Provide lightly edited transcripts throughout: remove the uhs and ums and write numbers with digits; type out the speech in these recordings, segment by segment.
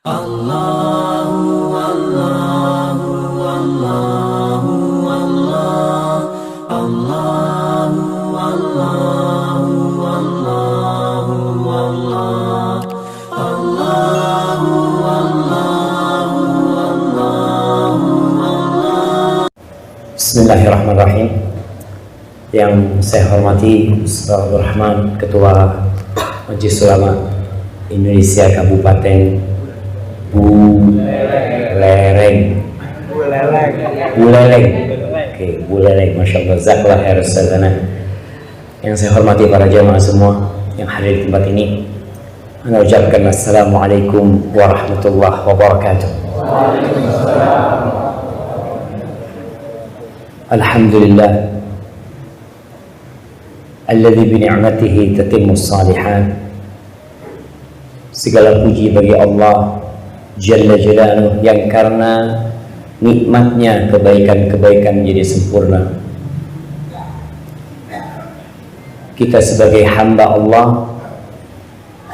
Allahu Allahu Allahu Allah Allahu Allahu Allahu Allah Allahu Allahu Allahu Allah. Bismillahirrahmanirrahim. Yang saya hormati Ustaz Abdul Rahman, Ketua Majelis Ulama Indonesia Kabupaten Buleleng. Oke, Buleleng. Masya Allah, Zakallah khair Ustazana. Yang saya hormati para jamaah semua yang hadir di tempat ini, saya ucapkan Assalamualaikum warahmatullahi wabarakatuh. Alhamdulillah alladzi bi ni'matihi tatimmus shalihat. Segala puji bagi Allah Jalla Jalaluhu yang karena nikmatnya kebaikan-kebaikan menjadi sempurna. Kita sebagai hamba Allah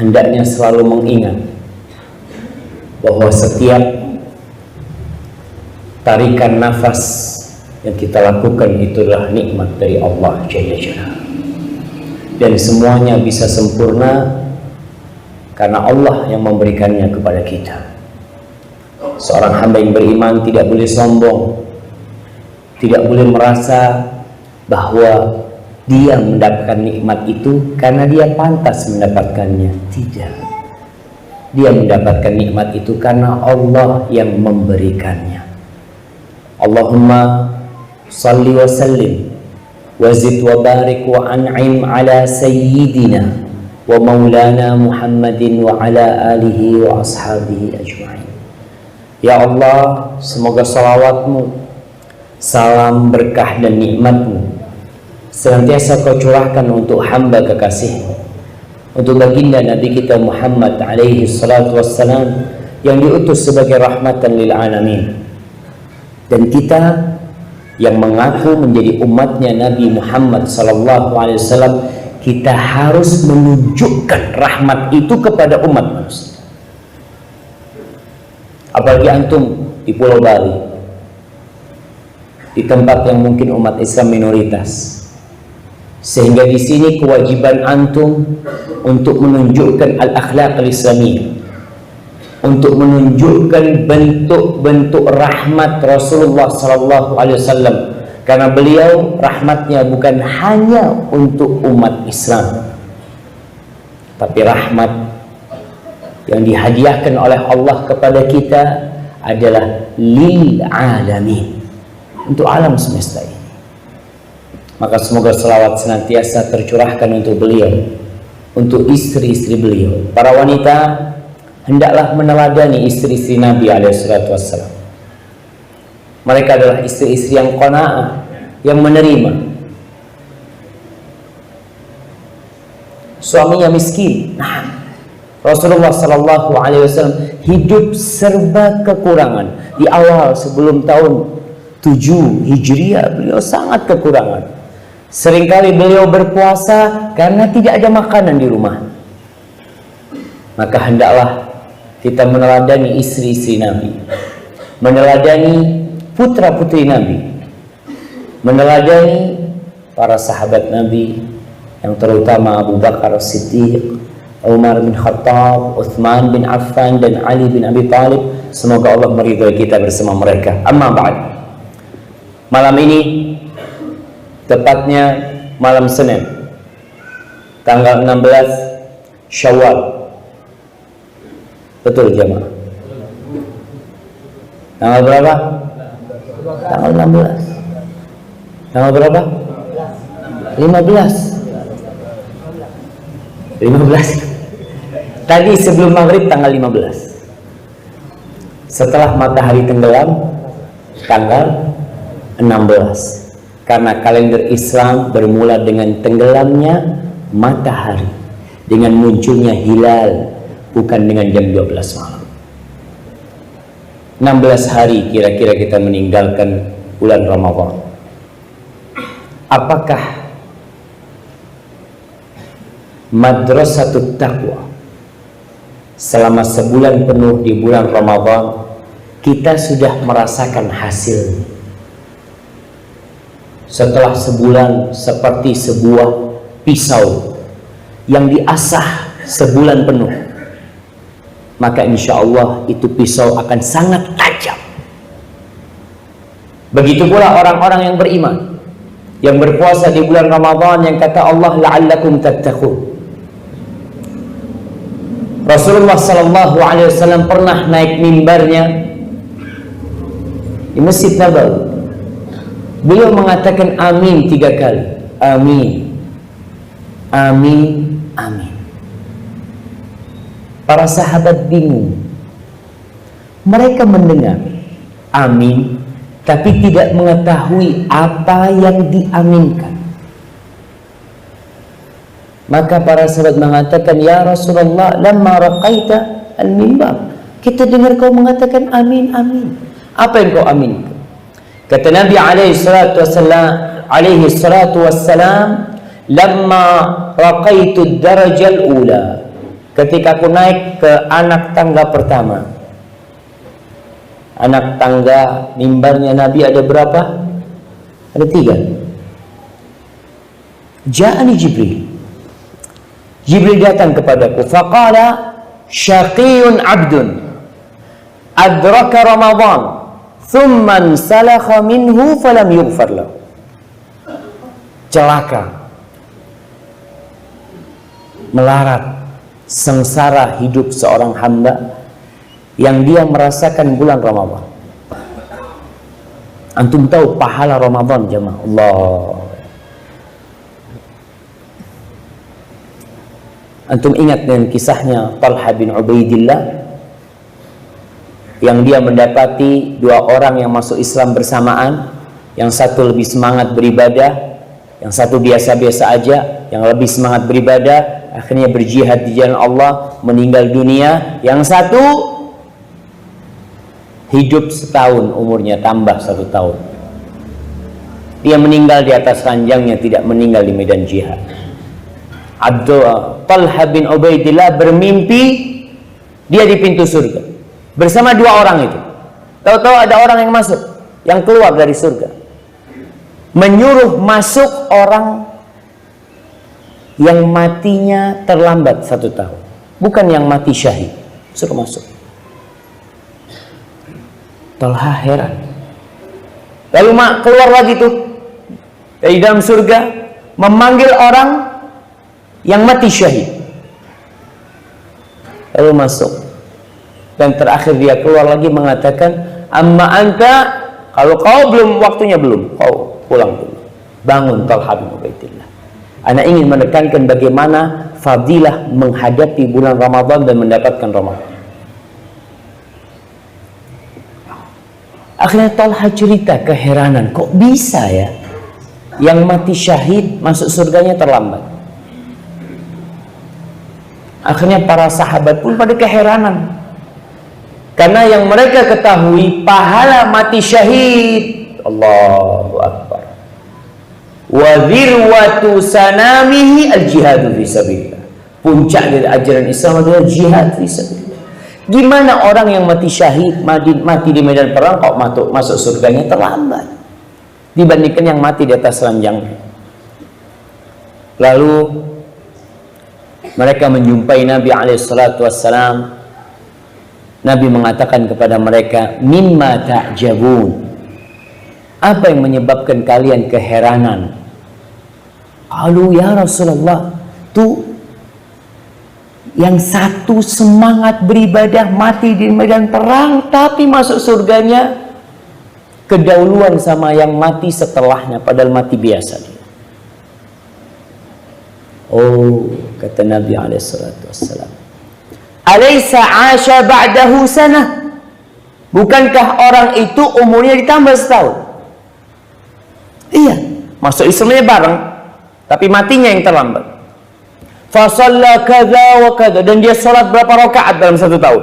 hendaknya selalu mengingat bahwa setiap tarikan nafas yang kita lakukan itu adalah nikmat dari Allah Jalla Jalaluhu, dan semuanya bisa sempurna karena Allah yang memberikannya kepada kita. Seorang hamba yang beriman tidak boleh sombong, tidak boleh merasa bahwa dia mendapatkan nikmat itu karena dia pantas mendapatkannya. Tidak, dia mendapatkan nikmat itu karena Allah yang memberikannya. Allahumma salli wa sallim wazid wa barik wa an'im ala sayyidina wa maulana Muhammadin wa ala alihi wa ashabihi ajma'in. Ya Allah, semoga salawatmu, salam berkah dan nikmatmu senantiasa kau curahkan untuk hamba kekasihmu, untuk baginda Nabi kita Muhammad alaihi salatu wassalam yang diutus sebagai rahmatan lil alamin, dan kita yang mengaku menjadi umatnya Nabi Muhammad sallallahu alaihi wasallam, kita harus menunjukkan rahmat itu kepada umat manusia. Apalagi antum di Pulau Bali, di tempat yang mungkin umat Islam minoritas, sehingga di sini kewajiban antum untuk menunjukkan al-akhlaq al-islamiyah, untuk menunjukkan bentuk-bentuk rahmat Rasulullah sallallahu alaihi wasallam, karena beliau rahmatnya bukan hanya untuk umat Islam, tapi rahmat yang dihadiahkan oleh Allah kepada kita adalah lil alamin, untuk alam semesta ini. Maka semoga selawat senantiasa tercurahkan untuk beliau, untuk istri-istri beliau. Para wanita hendaklah meneladani istri-istri Nabi SAW. Mereka adalah istri-istri yang qanaah, yang menerima. Suaminya miskin. Nah, Rasulullah SAW hidup serba kekurangan. Di awal sebelum tahun 7 Hijriah beliau sangat kekurangan. Seringkali beliau berpuasa karena tidak ada makanan di rumah. Maka hendaklah kita meneladani istri-istri Nabi, meneladani putra-putri Nabi, meneladani para sahabat Nabi, yang terutama Abu Bakar As-Siddiq, Umar bin Khattab, Uthman bin Affan, dan Ali bin Abi Thalib. Semoga Allah meridhai kita bersama mereka. Amma ba'd. Malam ini, tepatnya malam Senin, tanggal 16 Syawal. Betul jemaah? Tanggal berapa? Tanggal 16. Tanggal berapa? 15. Tadi sebelum maghrib tanggal 15. Setelah matahari tenggelam tanggal 16. Karena kalender Islam bermula dengan tenggelamnya matahari, dengan munculnya hilal, bukan dengan jam 12 malam. 16 hari kira-kira kita meninggalkan bulan Ramadan. Apakah madrasatut taqwa, selama sebulan penuh di bulan Ramadan, kita sudah merasakan hasil. Setelah sebulan seperti sebuah pisau yang diasah sebulan penuh, maka insya Allah itu pisau akan sangat tajam. Begitu pula orang-orang yang beriman, yang berpuasa di bulan Ramadan, yang kata Allah la'allakum tattaqun. Rasulullah sallallahu alaihi wasallam pernah naik mimbarnya di Masjid Nabawi. Beliau mengatakan amin 3 kali. Amin, amin, amin. Para sahabat bingung. Mereka mendengar amin, tapi tidak mengetahui apa yang diaminkan. Maka para sahabat mengatakan, ya Rasulullah, lamma raqaita al-mimbar, kita dengar kau mengatakan amin, amin. Apa yang kau aminkan? Kata Nabi alaihi salatu wassalam, lamma raqaitu ad-darajal ula, ketika aku naik ke anak tangga pertama. Anak tangga mimbarnya Nabi ada berapa? Ada 3. Ja'ani Jibril datang kepadaku, faqala syaqiyun abdun adraka Ramadan thumma salakha minhu falam yughfar lahu. Celaka, melarat, sengsara hidup seorang hamba yang dia merasakan bulan Ramadan. Antum tahu pahala Ramadan, jemaah? Allah. Antum ingat dengan kisahnya Talha bin Ubaidillah, yang dia mendapati 2 orang yang masuk Islam bersamaan, yang satu lebih semangat beribadah, yang satu biasa-biasa aja. Yang lebih semangat beribadah akhirnya berjihad di jalan Allah, meninggal dunia. Yang satu hidup setahun umurnya, tambah 1 tahun. Dia meninggal di atas ranjangnya, tidak meninggal di medan jihad. Talha bin Ubaidillah bermimpi dia di pintu surga bersama 2 orang itu. Tahu-tahu ada orang yang masuk, yang keluar dari surga, menyuruh masuk orang yang matinya terlambat 1 tahun, bukan yang mati syahid, suruh masuk. Talha heran. Lalu keluar lagi tuh dari dalam surga, memanggil orang yang mati syahid, lalu masuk. Dan terakhir dia keluar lagi mengatakan, amma anta, kalau kau belum, waktunya belum, kau pulang dulu. Bangun Talha bin Ubaidillah. Ana ingin menekankan bagaimana fadilah menghadapi bulan Ramadan dan mendapatkan Ramadan. Akhirnya Talha cerita keheranan, kok bisa ya yang mati syahid masuk surganya terlambat. Akhirnya para sahabat pun pada keheranan, karena yang mereka ketahui pahala mati syahid, Allahu Akbar, wa dzirwatu sanamihi al-jihadu fi sabilillah. Puncak dari ajaran Islam adalah jihad fi sabilillah. Gimana orang yang mati syahid, mati di medan perang, kok masuk surganya terlambat dibandingkan yang mati di atas ranjangnya? Lalu mereka menjumpai Nabi alaihissalam. Nabi mengatakan kepada mereka, mimma ta'jabun, apa yang menyebabkan kalian keheranan? Qalu ya Rasulullah, tuh yang satu semangat beribadah mati di medan perang, tapi masuk surganya kedahuluan sama yang mati setelahnya, padahal mati biasa dia. Oh, kata Nabi alaihissalam, alaysa 'asha ba'dahu sanah, bukankah orang itu umurnya ditambah setahun? Iya, masuk Islamnya bareng, tapi matinya yang terlambat. Fa shalla kadza wa kadza, dan dia salat berapa rakaat dalam 1 tahun.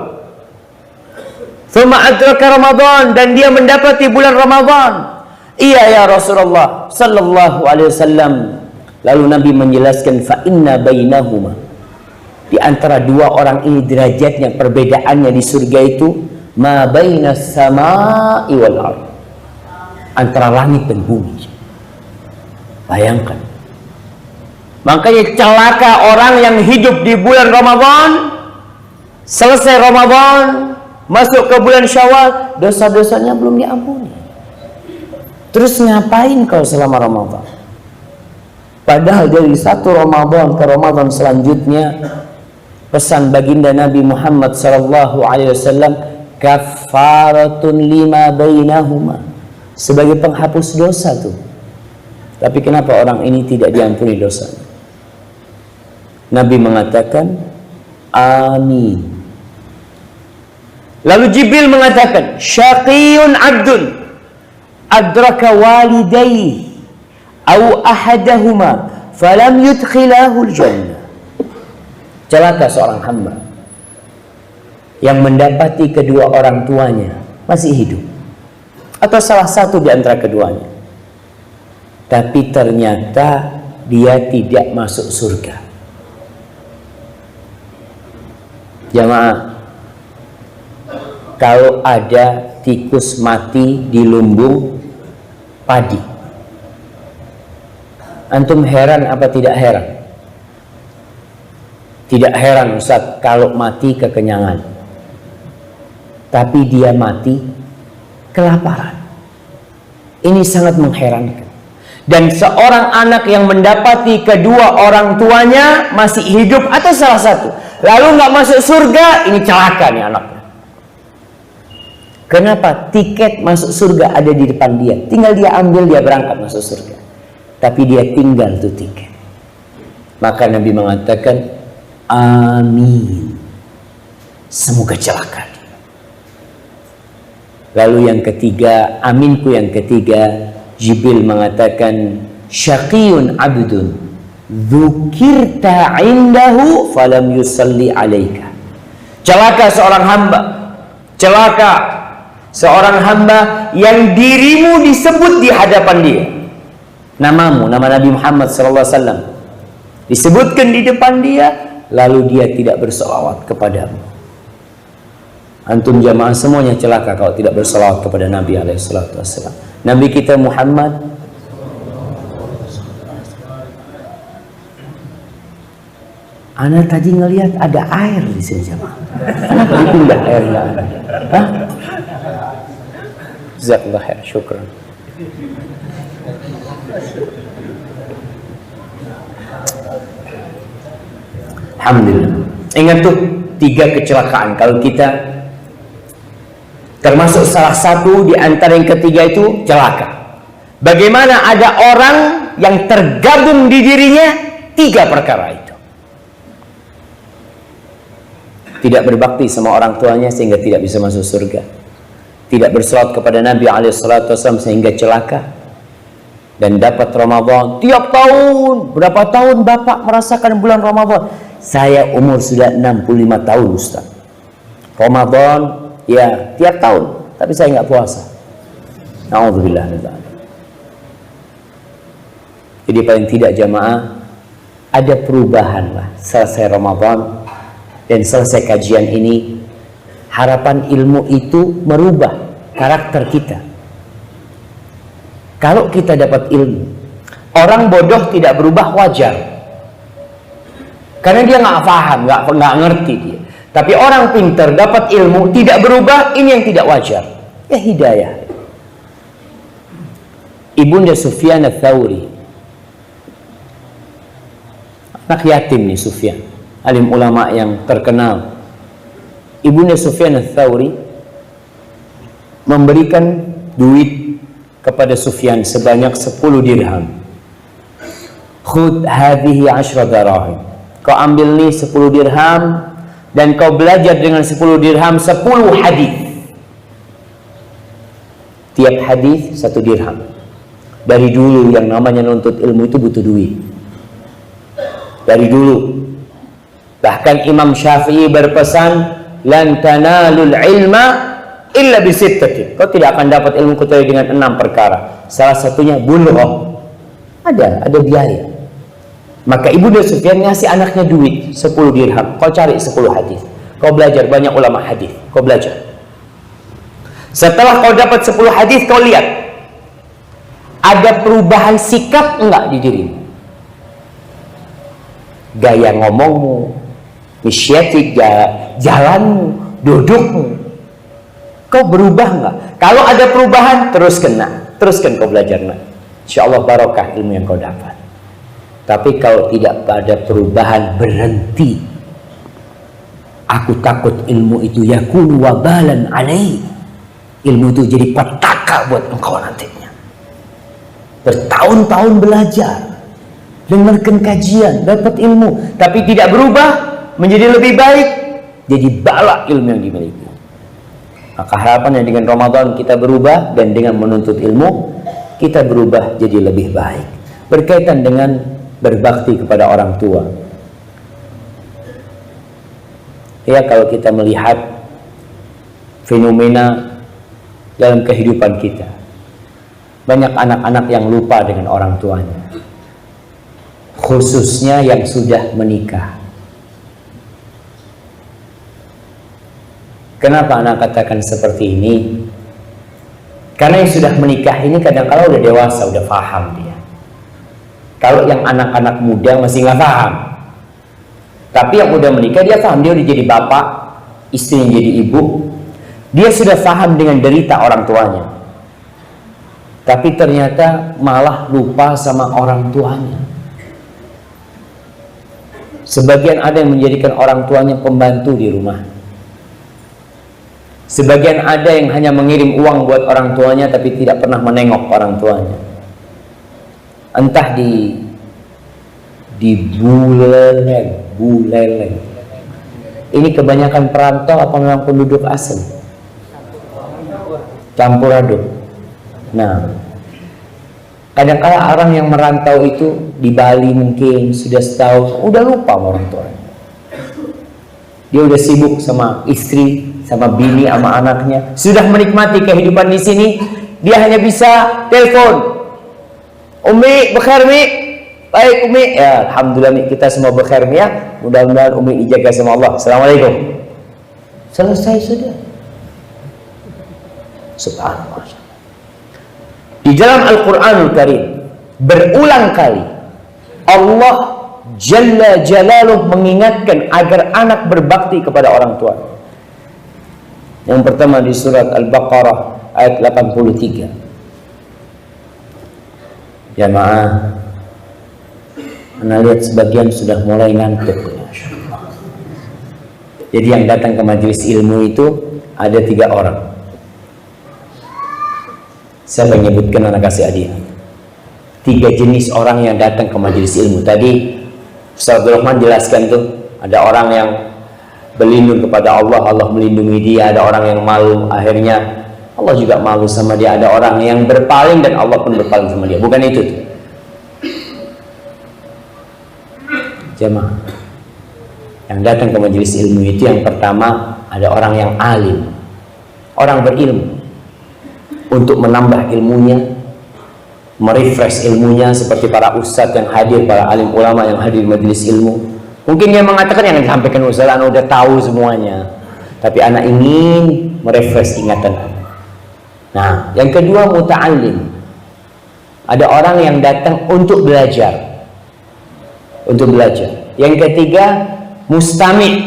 Tsumma adraka Ramadan, dan dia mendapati bulan Ramadan. Iya ya Rasulullah sallallahu alaihi wasallam. Lalu Nabi menjelaskan, fa inna bainahuma, Di antara dua orang ini derajatnya, perbedaannya di surga itu ma bainas samai wal ardh, antara langit dan bumi. Bayangkan. Makanya celaka orang yang hidup di bulan Ramadan, selesai Ramadan, masuk ke bulan Syawal, dosa-dosanya belum diampuni. Terus ngapain kau selama Ramadan? Padahal dari satu Ramadan ke Ramadan selanjutnya, pesan baginda Nabi Muhammad sallallahu alaihi wasallam, kafaratun lima bainahuma, sebagai penghapus dosa tuh. Tapi kenapa orang ini tidak diampuni dosanya? Nabi mengatakan amin. Lalu Jibril mengatakan syaqiyun abdun adraka walidayhi au ahadahuma falam yudkhilahul jannah. Celaka seorang hamba yang mendapati kedua orang tuanya masih hidup atau salah satu di antara keduanya, tapi ternyata dia tidak masuk surga. Jamaah, kalau ada tikus mati di lumbung padi, antum heran apa tidak heran? Tidak heran Ustaz kalau mati kekenyangan, tapi dia mati kelaparan. Ini sangat mengherankan. Dan seorang anak yang mendapati kedua orang tuanya masih hidup atau salah satu, lalu nggak masuk surga, ini celaka nih anaknya. Kenapa? Tiket masuk surga ada di depan dia, tinggal dia ambil, dia berangkat masuk surga. Tapi dia tinggal tuh tiket. Maka Nabi mengatakan amin, semoga celaka. Lalu yang ketiga, aminku yang ketiga, Jibril mengatakan syaqiyun abdun dzukirta indahu falam yusalli alaika. Celaka seorang hamba, celaka seorang hamba yang dirimu disebut di hadapan dia. Namamu, nama Nabi Muhammad SAW disebutkan di depan dia, lalu dia tidak berselawat kepadamu. Antum jamaah semuanya celaka kalau tidak berselawat kepada Nabi SAW. Nabi kita Muhammad Ana tadi ngelihat ada air di sini jamaah. Kenapa dipindah air nggak ada? Hah? Jazakallah khair, syukran. Alhamdulillah. Ingat tuh 3 kecelakaan kalau kita, termasuk salah satu di antara yang ketiga itu celaka. Bagaimana ada orang yang tergabung di dirinya 3 perkara itu. Tidak berbakti sama orang tuanya sehingga tidak bisa masuk surga. Tidak berselawat kepada Nabi SAW sehingga celaka. Dan dapat Ramadan tiap tahun. Berapa tahun Bapak merasakan bulan Ramadan? Saya umur sudah 65 tahun Ustaz. Ramadan ya tiap tahun, tapi saya nggak puasa. Na'udzubillah. Jadi paling tidak jamaah, ada perubahan lah selesai Ramadan dan selesai kajian ini. Harapan ilmu itu merubah karakter kita. Kalau kita dapat ilmu, orang bodoh tidak berubah wajar, karena dia nggak paham, nggak ngerti dia. Tapi orang pintar dapat ilmu tidak berubah, ini yang tidak wajar. Ya hidayah. Ibunda Sufyan Ats-Tsauri, anak yatim nih Sufyan, alim ulama yang terkenal. Ibunda Sufyan Ats-Tsauri memberikan duit kepada Sufyan sebanyak 10 dirham. Khudh hadhihi 10 dirham. Kau ambil nih 10 dirham dan kau belajar dengan 10 dirham 10 hadis. Tiap hadis 1 dirham. Dari dulu yang namanya nuntut ilmu itu butuh duit. Dari dulu. Bahkan Imam Syafi'i berpesan, lan tanalul ilma illa bisittatin. Kau tidak akan dapat ilmu kecuali dengan 6 perkara. Salah satunya bulughah. Ada biaya. Maka Ibunda Sufyan ngasih anaknya duit 10 dirham. Kau cari 10 hadis. Kau belajar banyak ulama hadis. Kau belajar. Setelah kau dapat 10 hadis, kau lihat ada perubahan sikap enggak di dirimu. Gaya ngomongmu, misyatik, jalanmu, dudukmu. Kau berubah enggak? Kalau ada perubahan, teruskan kau belajar. Insya Allah barokah ilmu yang kau dapat. Tapi kalau tidak ada perubahan, berhenti. Aku takut ilmu itu yakun wabalan alaih. Ilmu itu jadi petaka buat engkau nantinya. Bertahun-tahun belajar, dengarkan kajian, dapat ilmu, tapi tidak berubah menjadi lebih baik, jadi bala ilmu yang dimiliki. Maka harapannya dengan Ramadan kita berubah, dan dengan menuntut ilmu kita berubah jadi lebih baik. Berkaitan dengan berbakti kepada orang tua. Ya, kalau kita melihat fenomena dalam kehidupan kita, banyak anak-anak yang lupa dengan orang tuanya, khususnya yang sudah menikah. Kenapa anak katakan seperti ini? Karena yang sudah menikah ini kadang-kala udah dewasa, udah paham dia. Kalau yang anak-anak muda masih nggak paham. Tapi yang udah menikah dia paham, dia udah jadi bapak, istrinya jadi ibu. Dia sudah paham dengan derita orang tuanya. Tapi ternyata malah lupa sama orang tuanya. Sebagian ada yang menjadikan orang tuanya pembantu di rumah. Sebagian ada yang hanya mengirim uang buat orang tuanya tapi tidak pernah menengok orang tuanya. Entah di buleleng. Ini kebanyakan perantau apa memang penduduk asli? Campur aduk. Nah, kadang-kala orang yang merantau itu di Bali mungkin sudah setahun, udah lupa sama orang tuanya. Dia udah sibuk sama istri, sama bini, sama anaknya. Sudah menikmati kehidupan di sini, dia hanya bisa telepon. Umi, bekhair Mi? Baik Umi. Ya, alhamdulillah Mi, kita semua bekhair Mi ya. Mudah-mudahan Umi dijaga sama Allah. Assalamualaikum. Selesai sudah. Subhanallah. Di dalam Al-Quranul Karim berulang kali Allah Jalla Jalaluh mengingatkan agar anak berbakti kepada orang tua. Yang pertama di surat Al-Baqarah ayat 83. Jamaah, Anda lihat sebagian sudah mulai ngantuk. Jadi yang datang ke majelis ilmu itu ada 3 orang. Saya menyebutkan, anak kasih hadiah. 3 jenis orang yang datang ke majelis ilmu. Tadi Ustaz Abdul Rahman jelaskan tuh, ada orang yang berlindung kepada Allah, Allah melindungi dia. Ada orang yang malu, akhirnya Allah juga malu sama dia. Ada orang yang berpaling dan Allah pun berpaling sama dia. Bukan itu tuh. Jemaah, yang datang ke majelis ilmu itu yang pertama ada orang yang alim, orang berilmu, untuk menambah ilmunya, merefresh ilmunya, seperti para ustadz yang hadir, para alim ulama yang hadir di majelis ilmu. Mungkin dia mengatakan yang disampaikan ustadz anak udah tahu semuanya, tapi anak ingin merefresh ingatan anak. Nah, yang kedua muta'allim, ada orang yang datang untuk belajar. Yang ketiga mustami',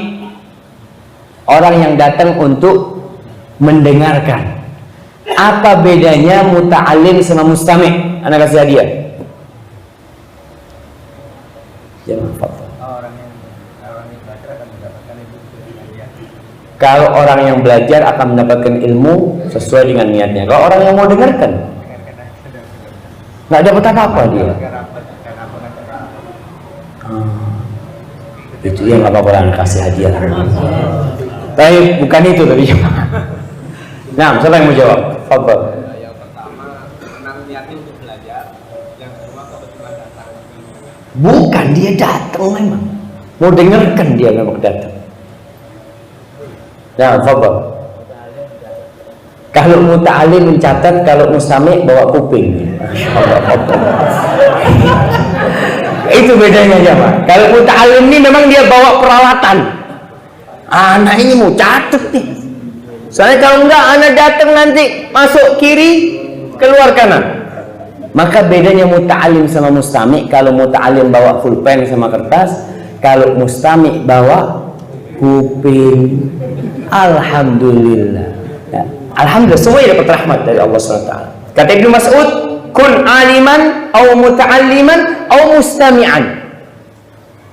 orang yang datang untuk mendengarkan. Apa bedanya muta'allim sama mustami'? Anak kasih hadiah. Kalau orang yang belajar akan mendapatkan ilmu sesuai dengan niatnya. Kalau orang yang mau dengarkan, nggak dapat apa-apa dia. Itu ya nggak apa-apa, anak kasih hadiah. Tapi bukan itu tadi. Nah, siapa yang mau jawab? Fadhal. Yang pertama, memang niatnya untuk belajar. Yang kedua, kebetulan datang. Bukan, dia datang memang. Mau dengarkan, dia memang datang. Nah, Fadhal. Kalau muta'alim mencatat, kalau mustami' bawa kuping. Itu bedanya jemaah. Kalau muta'alim ini memang dia bawa peralatan. Anak ini mau catat nih. Soalnya kalau enggak anak datang nanti masuk kiri, keluar kanan. Maka bedanya muta'alim sama mustami'. Kalau muta'alim bawa pulpen sama kertas, kalau mustami' bawa kuping. Alhamdulillah. Ya. Alhamdulillah semuanya dapat rahmat dari Allah SWT. Kata Ibnu Mas'ud, kun aliman au muta'alliman au mustami'an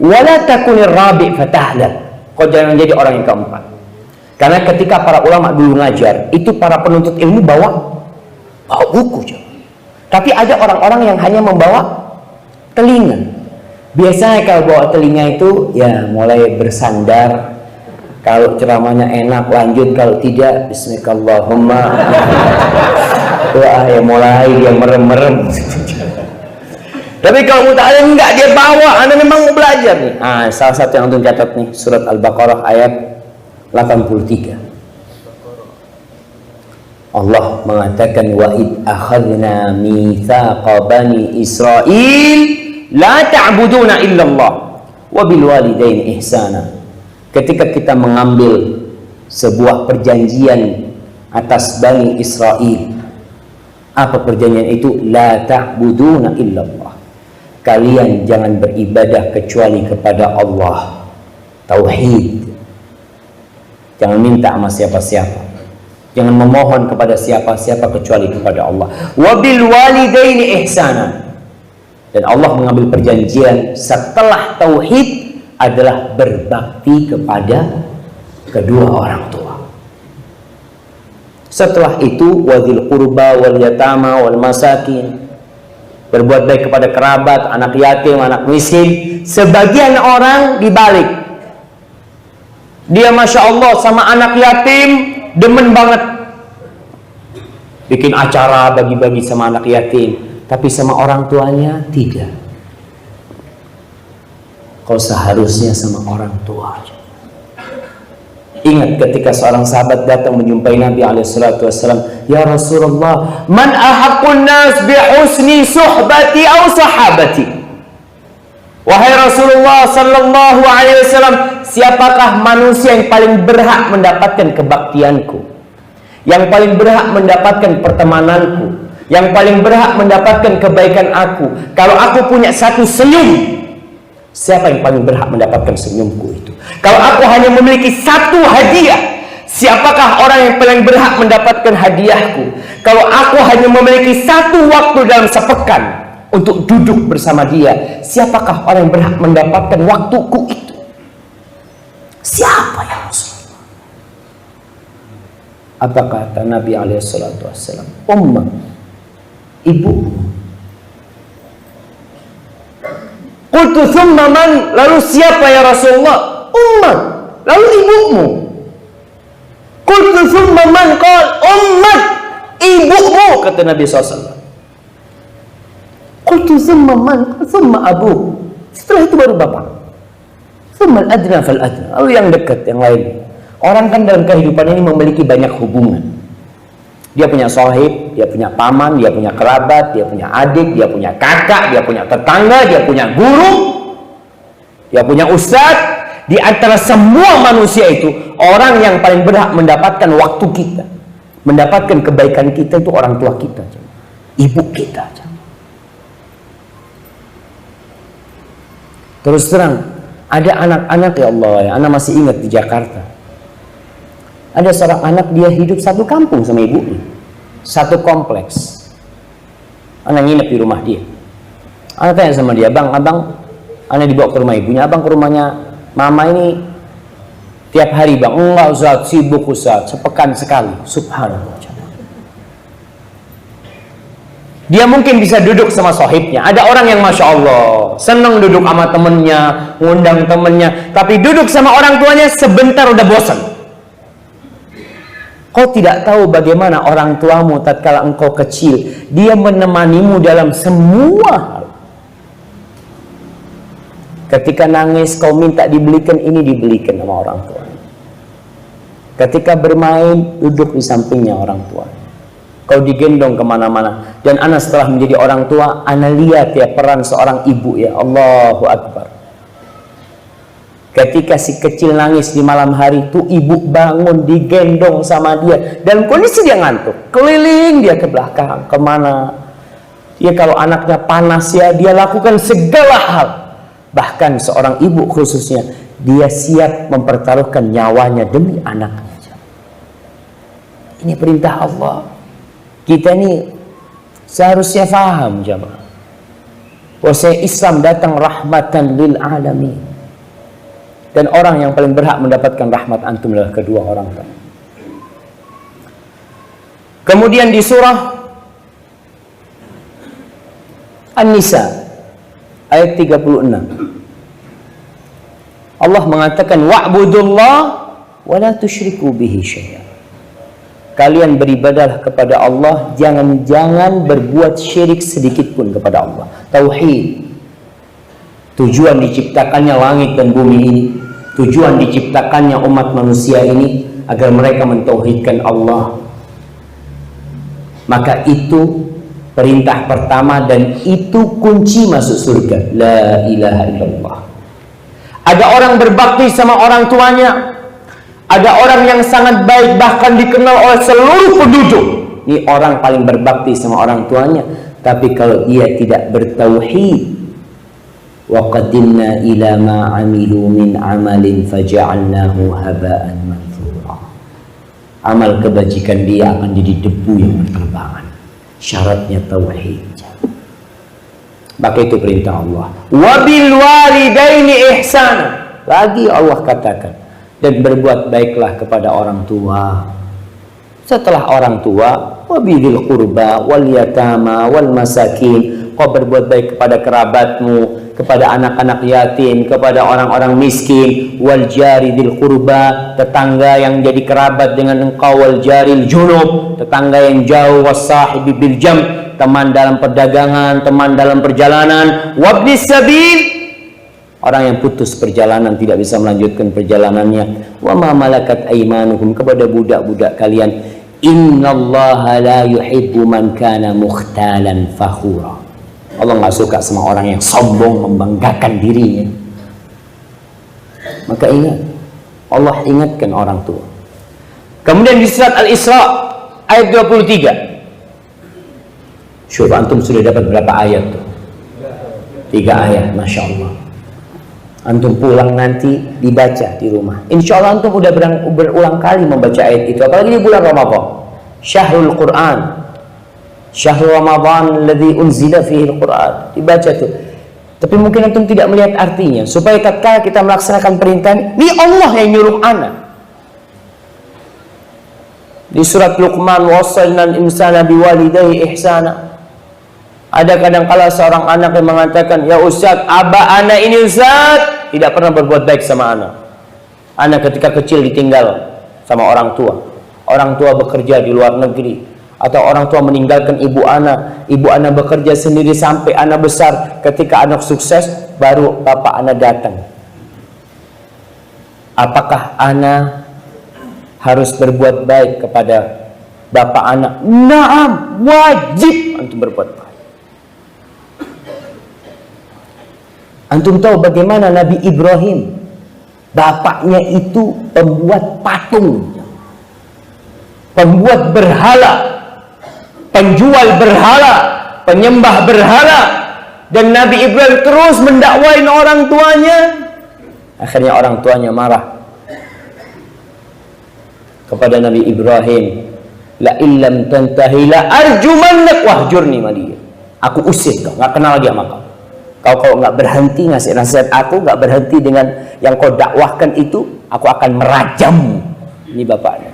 wala takunir rabi' fatahlal. Kau jangan jadi orang yang keempat. Karena ketika para ulama dulu ngajar, itu para penuntut ilmu bawa buku aja. Tapi ada orang-orang yang hanya membawa telinga. Biasanya kalau bawa telinga itu ya mulai bersandar. Kalau ceramahnya enak lanjut, kalau tidak bismillahirrahmanirrahim. Wah, ya mulai dia merem-merem. Tapi kalau muta'alim enggak, dia bawa, Anda memang mau belajar nih. Salah satu yang antum catat nih, surat Al-Baqarah ayat 83. Allah mengatakan wa id akhadna mitsaqa bani Israil la ta'buduna illallah wa bil walidaini ihsana. Ketika kita mengambil sebuah perjanjian atas Bani Israel, apa perjanjian itu? La ta'buduna illallah, kalian jangan beribadah kecuali kepada Allah. Tauhid. Jangan minta sama siapa-siapa, jangan memohon kepada siapa-siapa kecuali kepada Allah. Wabil walidaini ihsana. Dan Allah mengambil perjanjian setelah tauhid adalah berbakti kepada kedua orang tua. Setelah itu wadzil qurba wal yatama wal masakin, berbuat baik kepada kerabat, anak yatim, anak miskin. Sebagian orang dibalik, dia masya Allah sama anak yatim demen banget, bikin acara bagi-bagi sama anak yatim, tapi sama orang tuanya tidak. Kau seharusnya sama orang tua aja. Ingat ketika seorang sahabat datang menjumpai Nabi SAW, ya Rasulullah, man ahaqqun nas bi husni suhbati aw sahabati. Wahai Rasulullah sallallahu alaihi wasallam, siapakah manusia yang paling berhak mendapatkan kebaktianku, yang paling berhak mendapatkan pertemananku, yang paling berhak mendapatkan kebaikan aku? Kalau aku punya satu senyum, siapa yang paling berhak mendapatkan senyumku itu? Kalau aku hanya memiliki satu hadiah, siapakah orang yang paling berhak mendapatkan hadiahku? Kalau aku hanya memiliki satu waktu dalam sepekan untuk duduk bersama dia, siapakah orang yang berhak mendapatkan waktuku itu? Siapa ya Rasulullah? Apa kata Nabi SAW? Ummah, ibu. Qultu thumma man? Lalu siapa ya Rasulullah? Ummah. Lalu ibumu. Qultu thumma man? Qal ummat. Ibumu, kata Nabi SAW. Qultu thumma man? Thumma abu. Setelah itu baru bapak. Thumma al-adna fal-adna. Lalu yang dekat, yang lain. Orang kan dalam kehidupan ini memiliki banyak hubungan. Dia punya sahib, dia punya paman, dia punya kerabat, dia punya adik, dia punya kakak, dia punya tetangga, dia punya guru, dia punya ustadz. Di antara semua manusia itu, orang yang paling berhak mendapatkan waktu kita, mendapatkan kebaikan kita itu orang tua kita, ibu kita. Terus terang, ada anak-anak ya Allah, ya, anak masih ingat di Jakarta. Ada seorang anak, dia hidup satu kampung sama ibunya, satu kompleks. Anak nginep di rumah dia. Anak tanya sama dia, bang, abang, anak dibawa ke rumah ibunya, abang ke rumahnya mama ini tiap hari bang? Enggak Ustaz, sibuk Ustaz, sepekan sekali. Subhanallah. Dia mungkin bisa duduk sama sohibnya. Ada orang yang Masya Allah senang duduk sama temennya, ngundang temennya, tapi duduk sama orang tuanya sebentar udah bosan. Kau tidak tahu bagaimana orang tuamu tatkala engkau kecil, dia menemanimu dalam semua hal. Ketika nangis kau minta dibelikan ini, dibelikan sama orang tua. Ketika bermain, duduk di sampingnya orang tua. Kau digendong kemana-mana. Dan ana setelah menjadi orang tua, ana lihat ya peran seorang ibu ya. Allahu Akbar. Ketika si kecil nangis di malam hari, tuh ibu bangun digendong sama dia. Dalam kondisi dia ngantuk. Keliling dia ke belakang, kemana. Ya kalau anaknya panas ya, dia lakukan segala hal. Bahkan seorang ibu khususnya, dia siap mempertaruhkan nyawanya demi anaknya. Ini perintah Allah. Kita ini seharusnya faham jemaah. Bahwa Islam datang rahmatan lil alamin. Dan orang yang paling berhak mendapatkan rahmat antum adalah kedua orang tua. Kemudian di surah An-Nisa ayat 36 Allah mengatakan wa'budullah wa la tusyriku bihi syai'a. Kalian beribadahlah kepada Allah, jangan berbuat syirik sedikit pun kepada Allah. Tauhid. Tujuan diciptakannya langit dan bumi ini, tujuan diciptakannya umat manusia ini agar mereka mentauhidkan Allah. Maka itu perintah pertama dan itu kunci masuk surga. La ilaha illallah. Ada orang berbakti sama orang tuanya, ada orang yang sangat baik bahkan dikenal oleh seluruh penduduk. Ini orang paling berbakti sama orang tuanya, tapi kalau dia tidak bertauhid, wa qadimna ila ma amilu min amalin faja'alnahu haba'an manthura. Amal kebajikan dia akan jadi debu yang berterbangan. Syaratnya tauhid. Maka itu perintah Allah. Wa bil walidaini ihsana. Lagi Allah katakan, dan berbuat baiklah kepada orang tua. Setelah orang tua, wa bidil qurba wal yatama wal masakin. Kau berbuat baik kepada kerabatmu, kepada anak-anak yatim, kepada orang-orang miskin, wal jari dil qurba, tetangga yang jadi kerabat dengan engkau, wal jaril junub, tetangga yang jauh, wasahibi bil jam, teman dalam perdagangan, teman dalam perjalanan, wabnis sabil, orang yang putus perjalanan tidak bisa melanjutkan perjalanannya, wa ma malakat aimanuhum, kepada budak-budak kalian. Innallaha la yuhibbu man kana mukhtalan fakhura. Allah nggak suka sama orang yang sombong membanggakan dirinya. Maka ingat, Allah ingatkan orang tua. Kemudian di surat Al-Isra ayat 23. Coba antum sudah dapat berapa ayat tuh? 3 ayat, Masya Allah. Antum pulang nanti dibaca di rumah. Insya Allah antum udah berulang kali membaca ayat itu. Apalagi di bulan Ramadan, Syahrul Quran, Syahrul Ramadan alladzi unzila fihi al-Quran, dibaca tuh. Tapi mungkin antum tidak melihat artinya. Supaya tatkala kita melaksanakan perintah ini Allah yang nyuruh anak. Di surat Luqman, wasalna al-insana biwalidayhi ihsana. Ada kadang-kala seorang anak yang mengatakan, ya Ustaz, abah anak ini Ustaz tidak pernah berbuat baik sama anak. Anak ketika kecil ditinggal sama orang tua. Orang tua bekerja di luar negeri. Atau orang tua meninggalkan ibu anak bekerja sendiri sampai anak besar. Ketika anak sukses, baru bapak anak datang. Apakah anak harus berbuat baik kepada bapak anak? Naam, wajib antum berbuat baik. Antum tahu bagaimana Nabi Ibrahim, bapaknya itu pembuat patung, pembuat berhala, penjual berhala, penyembah berhala, dan Nabi Ibrahim terus mendakwain orang tuanya. Akhirnya orang tuanya marah kepada Nabi Ibrahim, la illam tantahi la arjumannak wahjurni maliya. Aku usir kau, nggak kenal lagi sama kau. Kau kalau nggak berhenti ngasih nasihat aku, nggak berhenti dengan yang kau dakwahkan itu, aku akan merajammu. Ini bapaknya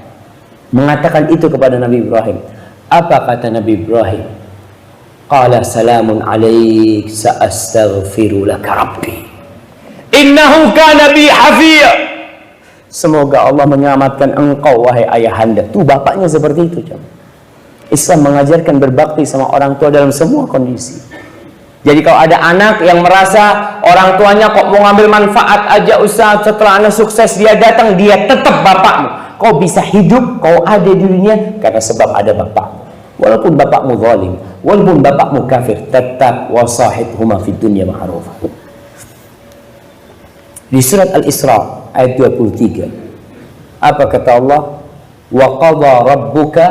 mengatakan itu kepada Nabi Ibrahim. Apa kata Nabi Ibrahim? Qala salamun alaik sa'astaghfiru laka rabbi innahu kana bi hafiya. Semoga Allah menyelamatkan engkau wahai ayahanda. Tuh bapaknya seperti itu. Islam mengajarkan berbakti sama orang tua dalam semua kondisi. Jadi kalau ada anak yang merasa orang tuanya kok mau ngambil manfaat aja Ustaz, setelah anak sukses dia datang, dia tetap bapakmu. Kau bisa hidup, kau ada di dunia karena sebab ada bapak. Walaupun bapakmu zalim, walaupun bapakmu kafir, tetap wasahibhuma fid dunya ma'rufa. Di surat Al-Isra ayat 23, apa kata Allah? Wa qadha rabbuka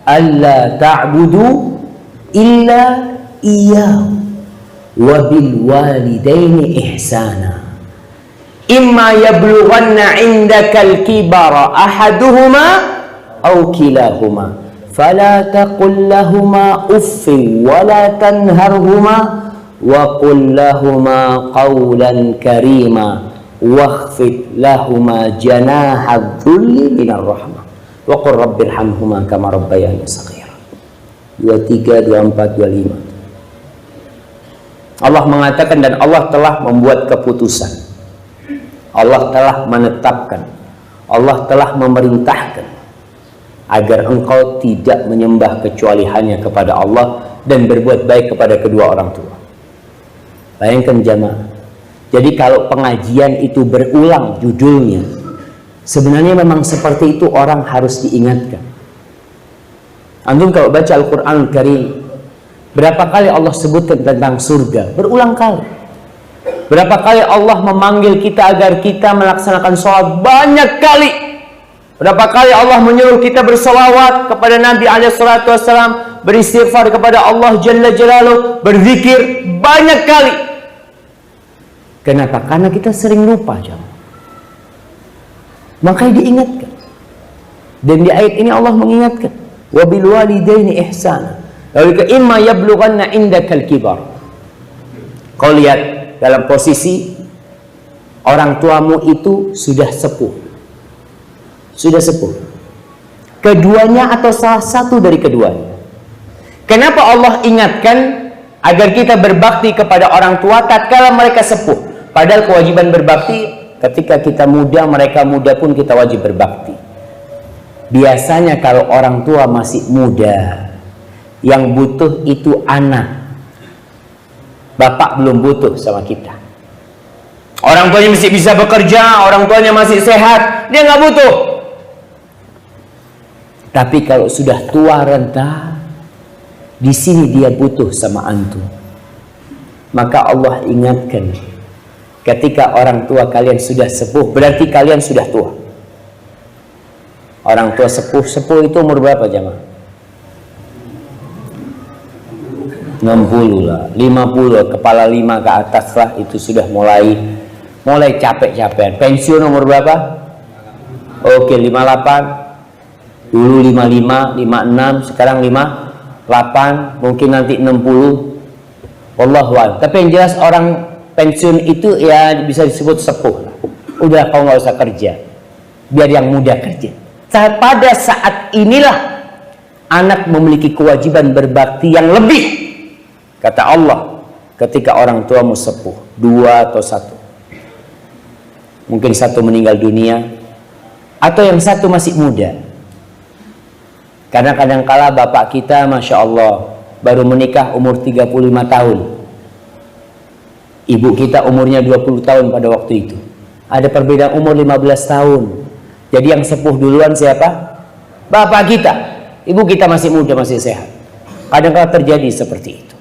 alla ta'budu illa iyyahu wa bil walidaini ihsana imma yablughanna 'indakal kibara ahaduhuma aw kilahuma fala taqul lahumā uffin wa la tanharhumā wa qul lahumā qawlan karīmā wakhfid lahumā janāha dhulli minar rahmah wa qur rabbirhamhumā kamā rabbayani shaghīrā. 23, 24, 25. Allah mengatakan, dan Allah telah membuat keputusan, Allah telah menetapkan, Allah telah memerintahkan agar engkau tidak menyembah kecuali hanya kepada Allah dan berbuat baik kepada kedua orang tua. Bayangkan jamaah, jadi kalau pengajian itu berulang judulnya, sebenarnya memang seperti itu orang harus diingatkan. Antum kalau baca Al-Quran Karim, berapa kali Allah sebutkan tentang surga? Berulang kali. Berapa kali Allah memanggil kita agar kita melaksanakan sholat? Banyak kali. Berapa kali Allah menyuruh kita bersolawat kepada Nabi SAW, beristighfar kepada Allah Jalla Jalaluh, berzikir? Banyak kali. Kenapa? Karena kita sering lupa, jamaah. Makanya diingatkan. Dan di ayat ini Allah mengingatkan, wa bil walidaini ihsana. Lalu ke imma yablughanna indakal kibar. Kau lihat dalam posisi orang tuamu itu sudah sepuh. Sudah sepuh. Keduanya atau salah satu dari keduanya. Kenapa Allah ingatkan agar kita berbakti kepada orang tua tatkala mereka sepuh? Padahal kewajiban berbakti ketika kita muda, mereka muda pun kita wajib berbakti. Biasanya kalau orang tua masih muda, yang butuh itu anak. Bapak belum butuh sama kita. Orang tuanya masih bisa bekerja, orang tuanya masih sehat, dia nggak butuh. Tapi kalau sudah tua renta, di sini dia butuh sama antum. Maka Allah ingatkan, ketika orang tua kalian sudah sepuh, berarti kalian sudah tua. Orang tua sepuh itu umur berapa jamaah? 60 lah, 50, kepala 5 ke atas lah, itu sudah mulai capek-capekan. Pensiun umur berapa? Oke, 58, dulu 55, 56, sekarang 58, mungkin nanti 60. Wallahu a'lam. Tapi yang jelas orang pensiun itu ya bisa disebut sepuh. Udah, kau nggak usah kerja, biar yang muda kerja. Pada saat inilah anak memiliki kewajiban berbakti yang lebih. Kata Allah, ketika orang tuamu sepuh, 2 atau 1, mungkin 1 meninggal dunia, atau yang 1 masih muda. Karena kadang-kala bapak kita, Masya Allah, baru menikah umur 35 tahun. Ibu kita umurnya 20 tahun pada waktu itu. Ada perbedaan umur 15 tahun. Jadi yang sepuh duluan siapa? Bapak kita. Ibu kita masih muda, masih sehat. Kadang-kala terjadi seperti itu.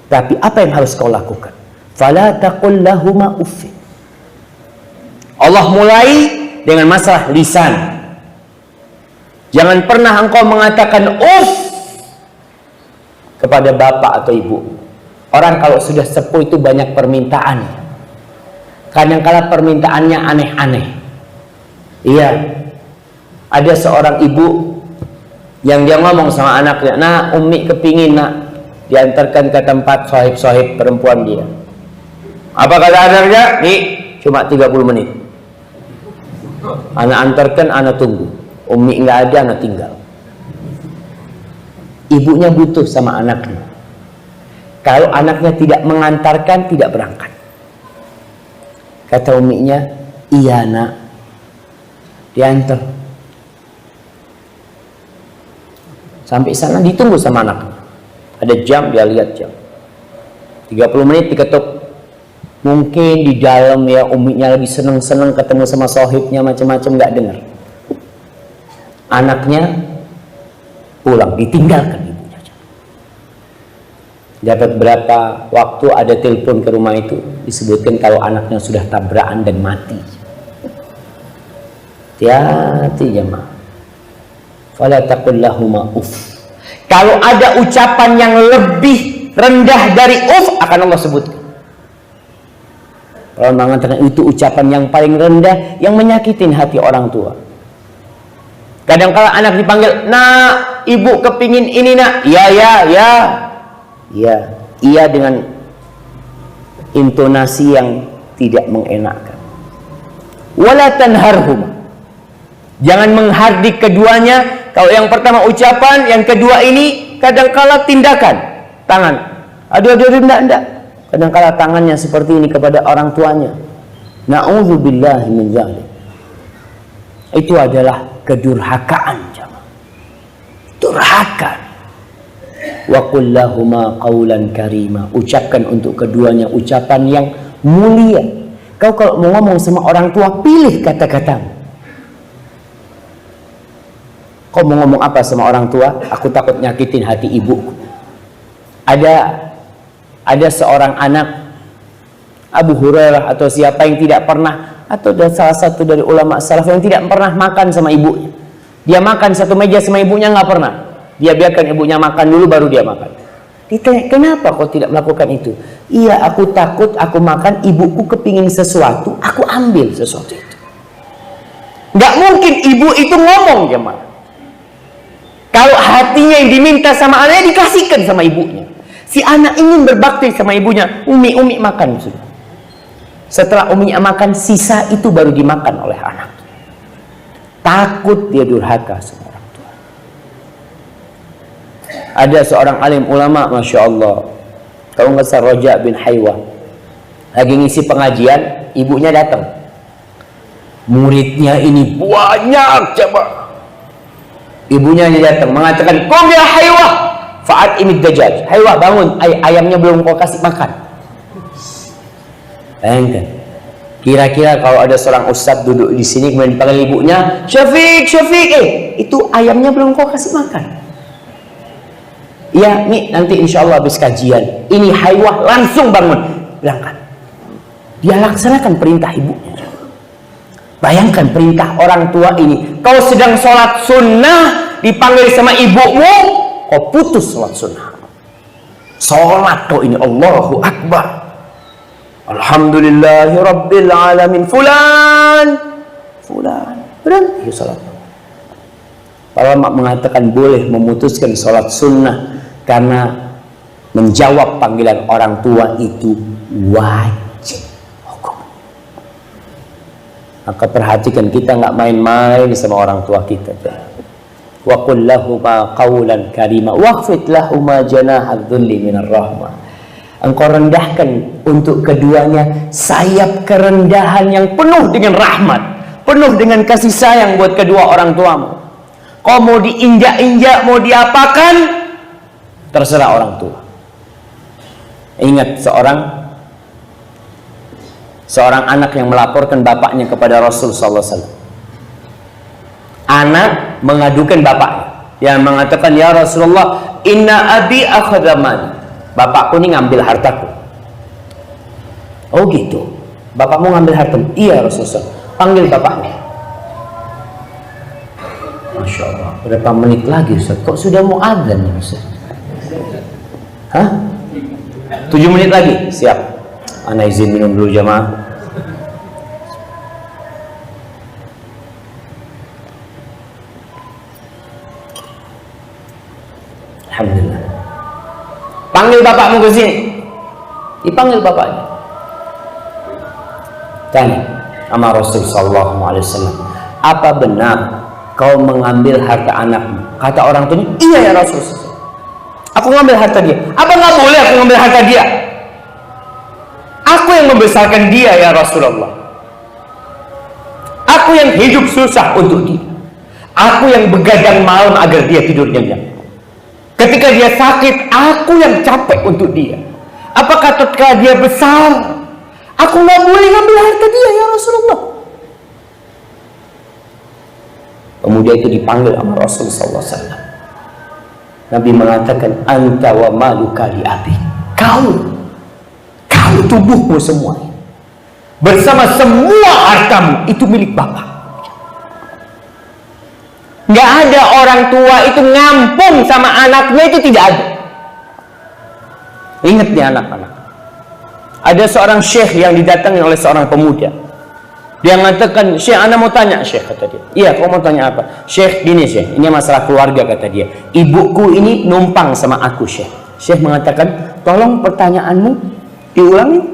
Tapi apa yang harus kau lakukan? Fala taqul lahumā uffin. Allah mulai dengan masalah lisan. Jangan pernah engkau mengatakan uff kepada bapak atau ibu. Orang kalau sudah sepuh itu banyak permintaan. Kadang-kala permintaannya aneh-aneh. Iya. Ada seorang ibu yang dia ngomong sama anaknya, "Nah, Umi kepingin nak diantarkan ke tempat sohib-sohib perempuan dia." Apa kata anaknya? Nih, cuma 30 menit. Anak antarkan, anak tunggu. Umi nggak ada, anak tinggal. Ibunya butuh sama anaknya. Kalau anaknya tidak mengantarkan, tidak berangkat. Kata uminya, iya nak, diantar. Sampai sana ditunggu sama anaknya. Ada jam, dia lihat jam. 30 menit diketuk. Mungkin di dalam ya uminya lagi seneng-seneng ketemu sama sohibnya, macam-macam, nggak dengar. Anaknya pulang, ditinggalkan. Dapat berapa waktu ada telepon ke rumah itu, disebutkan kalau anaknya sudah tabrakan dan mati. Hati-hati jemaah. Fala taqul lahuma uff. Kalau ada ucapan yang lebih rendah dari uff, akan Allah sebutkan. Kalau mengatakan itu ucapan yang paling rendah, yang menyakitin hati orang tua. Kadang-kala anak dipanggil, nak, ibu kepingin ini nak. Iya dengan intonasi yang tidak mengenakkan. Wala tanharhum. Jangan menghardik keduanya. Kalau yang pertama ucapan, yang kedua ini kadang-kala tindakan. Tangan. Aduh, enggak. Kadang-kala tangannya seperti ini kepada orang tuanya. Na'udzubillahi min dzalik. Itu adalah kedurhakaan, jemaah. Durhaka. Wa qul lahuma qawlan karima. Ucapkan untuk keduanya ucapan yang mulia. Kau kalau mau ngomong sama orang tua, pilih kata-katamu. Kau mau ngomong apa sama orang tua? Aku takut nyakitin hati ibuku. Ada seorang anak Abu Hurairah atau siapa yang tidak pernah, atau salah satu dari ulama salaf yang tidak pernah makan sama ibunya. Dia makan satu meja sama ibunya, nggak pernah. Dia biarkan ibunya makan dulu baru dia makan. Ditanya, kenapa kau tidak melakukan itu? Iya, aku takut aku makan, ibuku kepingin sesuatu, aku ambil sesuatu itu. Nggak mungkin ibu itu ngomong, jemaah. Kalau hatinya yang diminta sama anaknya, dikasihkan sama ibunya. Si anak ingin berbakti sama ibunya, umi makan sudah. Setelah uminya makan, sisa itu baru dimakan oleh anak. Takut dia durhaka sama orang tua. Ada seorang alim ulama, Masya Allah, kalau nggak salah Raja bin Haywa, lagi ngisi pengajian, ibunya datang. Muridnya ini banyak, coba. Ibunya ini datang mengatakan, "Qum ya Haywa, fa'at imid dajjal." Haywa, bangun, ayamnya belum kau kasih makan. Bayangkan, kira-kira kalau ada seorang ustadz duduk di sini kemudian dipanggil ibunya, Syafiq, itu ayamnya belum kau kasih makan. Ya, nih nanti insya Allah habis kajian. Ini Haywa langsung bangun, berangkat. Dia laksanakan perintah ibunya. Bayangkan perintah orang tua ini. Kau sedang sholat sunnah, dipanggil sama ibumu, kau putus sholat sunnah. Sholat kau ini, Allahu Akbar. Alhamdulillahi Rabbil Alamin. Fulan. Berhenti sholat. Para ulama mengatakan boleh memutuskan sholat sunnah karena menjawab panggilan orang tua itu wajib hukum. Maka perhatikan, kita nggak main-main sama orang tua kita. Wa qul lahuma qawlan karima wakhfid lahuma janaha dzulli minar rahmah. Engkau rendahkan untuk keduanya sayap kerendahan yang penuh dengan rahmat, penuh dengan kasih sayang buat kedua orang tuamu. Kau mau diinjak-injak, mau diapakan, terserah orang tua. Ingat seorang anak yang melaporkan bapaknya kepada Rasul sallallahu alaihi wasallam. Anak mengadukan bapaknya, yang mengatakan, "Ya Rasulullah, inna abi akhadha mali." Bapakku ini ngambil hartaku. Oh gitu. Bapakmu ngambil hartamu? Iya Rasulullah. Panggil bapaknya. Masya Allah. Berapa menit lagi Ustaz? Kok sudah mau adzan nih Ustaz? Hah? 7 menit lagi? Siap. Ana izin minum dulu jamaah. Alhamdulillah. Panggil bapakmu ke sini. Dipanggil bapaknya. Tanya sama Rasul sallallahu alaihi wasallam, apa benar kau mengambil harta anakmu? Kata orang tuanya, iya ya Rasul. Aku ngambil harta dia. Apa nggak boleh aku ngambil harta dia? Aku yang membesarkan dia ya Rasulullah. Aku yang hidup susah untuk dia. Aku yang begadang malam agar dia tidur nyenyak. Ketika dia sakit, aku yang capek untuk dia. Apakah ketika dia besar, aku nggak boleh ngambil harta dia ya Rasulullah? Pemuda itu dipanggil sama Rasul sallallahu alaihi wasallam. Nabi mengatakan, anta wa maluka li abi. Kau tubuhmu semua bersama semua hartamu itu milik bapak. Nggak ada orang tua itu ngampung sama anaknya, itu tidak ada. Ingat nih anak-anak, ada seorang syekh yang didatangi oleh seorang pemuda. Dia mengatakan, Syekh, ana mau tanya, Syekh, kata dia. Iya, kau mau tanya apa? Syekh, gini Syekh, ini masalah keluarga, kata dia. Ibuku ini numpang sama aku, Syekh. Syekh mengatakan, tolong pertanyaanmu diulangi.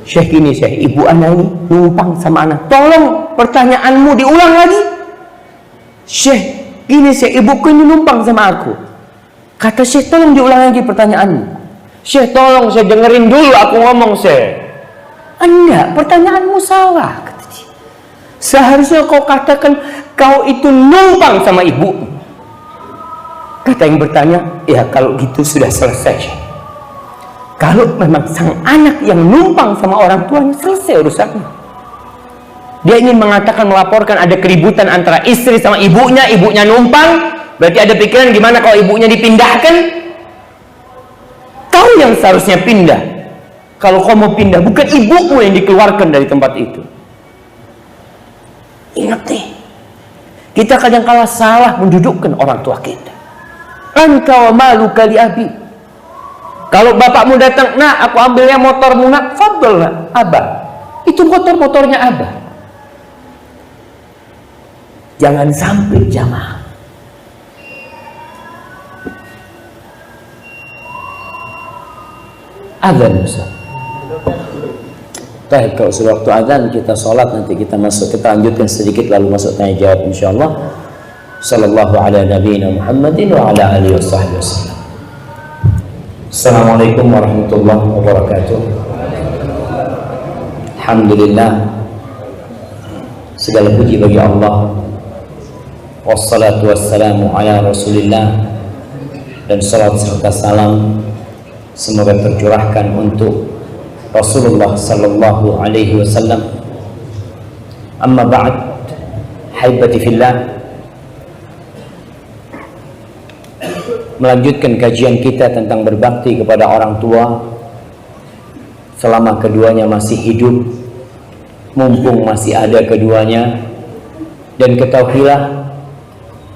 Syekh, gini Syekh, ibu anda ini numpang sama anak. Tolong pertanyaanmu diulang lagi. Syekh, gini Syekh, ibuku ini numpang sama aku. Kata Syekh, tolong diulang lagi pertanyaanmu. Syekh, tolong saya dengerin dulu aku ngomong, Syekh. Enggak, pertanyaanmu salah, kata dia. Seharusnya kau katakan kau itu numpang sama ibu. Kata yang bertanya, ya kalau gitu sudah selesai. Kalau memang sang anak yang numpang sama orang tuanya, selesai urusannya. Dia ingin mengatakan, melaporkan ada keributan antara istri sama ibunya numpang, berarti ada pikiran gimana kalau ibunya dipindahkan. Kau yang seharusnya pindah. Kalau kau mau pindah, bukan ibumu yang dikeluarkan dari tempat itu. Ingat nih, kita kadang-kala salah mendudukkan orang tua kita. Anta wa maluka li abi. Kalau bapakmu datang, nah aku ambilnya motormu nak, fadl nak, abah. Itu motornya abah. Jangan sampai jamaah azan Ustaz. Baik, kalau sudah waktu azan kita sholat, nanti kita lanjutkan sedikit lalu masuk tanya jawab insyaallah. Sallallahu ala nabiyina Muhammadin wa ala alihi washabbihi wasallam. Assalamualaikum warahmatullahi wabarakatuh. Alhamdulillah, segala puji bagi Allah. Wassalatu wassalamu ala Rasulillah, dan salat serta salam semoga tercurahkan untuk Rasulullah sallallahu alaihi wasallam. Amma ba'd, haibati fillah. Melanjutkan kajian kita tentang berbakti kepada orang tua selama keduanya masih hidup, mumpung masih ada keduanya. Dan ketahuilah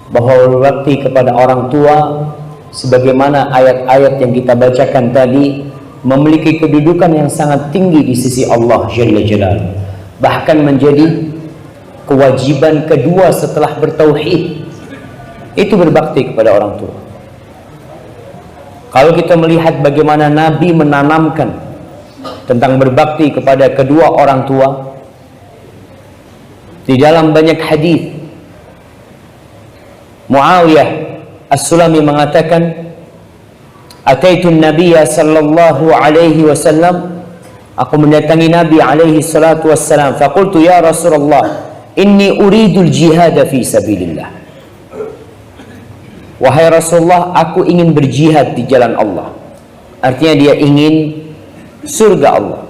bahwa berbakti kepada orang tua, sebagaimana ayat-ayat yang kita bacakan tadi, memiliki kedudukan yang sangat tinggi di sisi Allah Jalla Jalaluhu. Bahkan menjadi kewajiban kedua setelah bertauhid, itu berbakti kepada orang tua. Kalau kita melihat bagaimana Nabi menanamkan tentang berbakti kepada kedua orang tua di dalam banyak hadis, Muawiyah As-Sulami mengatakan, Ataitun Nabiyya sallallahu alaihi wasallam, aku mendatangi Nabi alaihi salatu wassalam, faqultu ya Rasulullah, inni uridul jihad fi sabilillah. Wahai Rasulullah, aku ingin berjihad di jalan Allah. Artinya dia ingin surga Allah.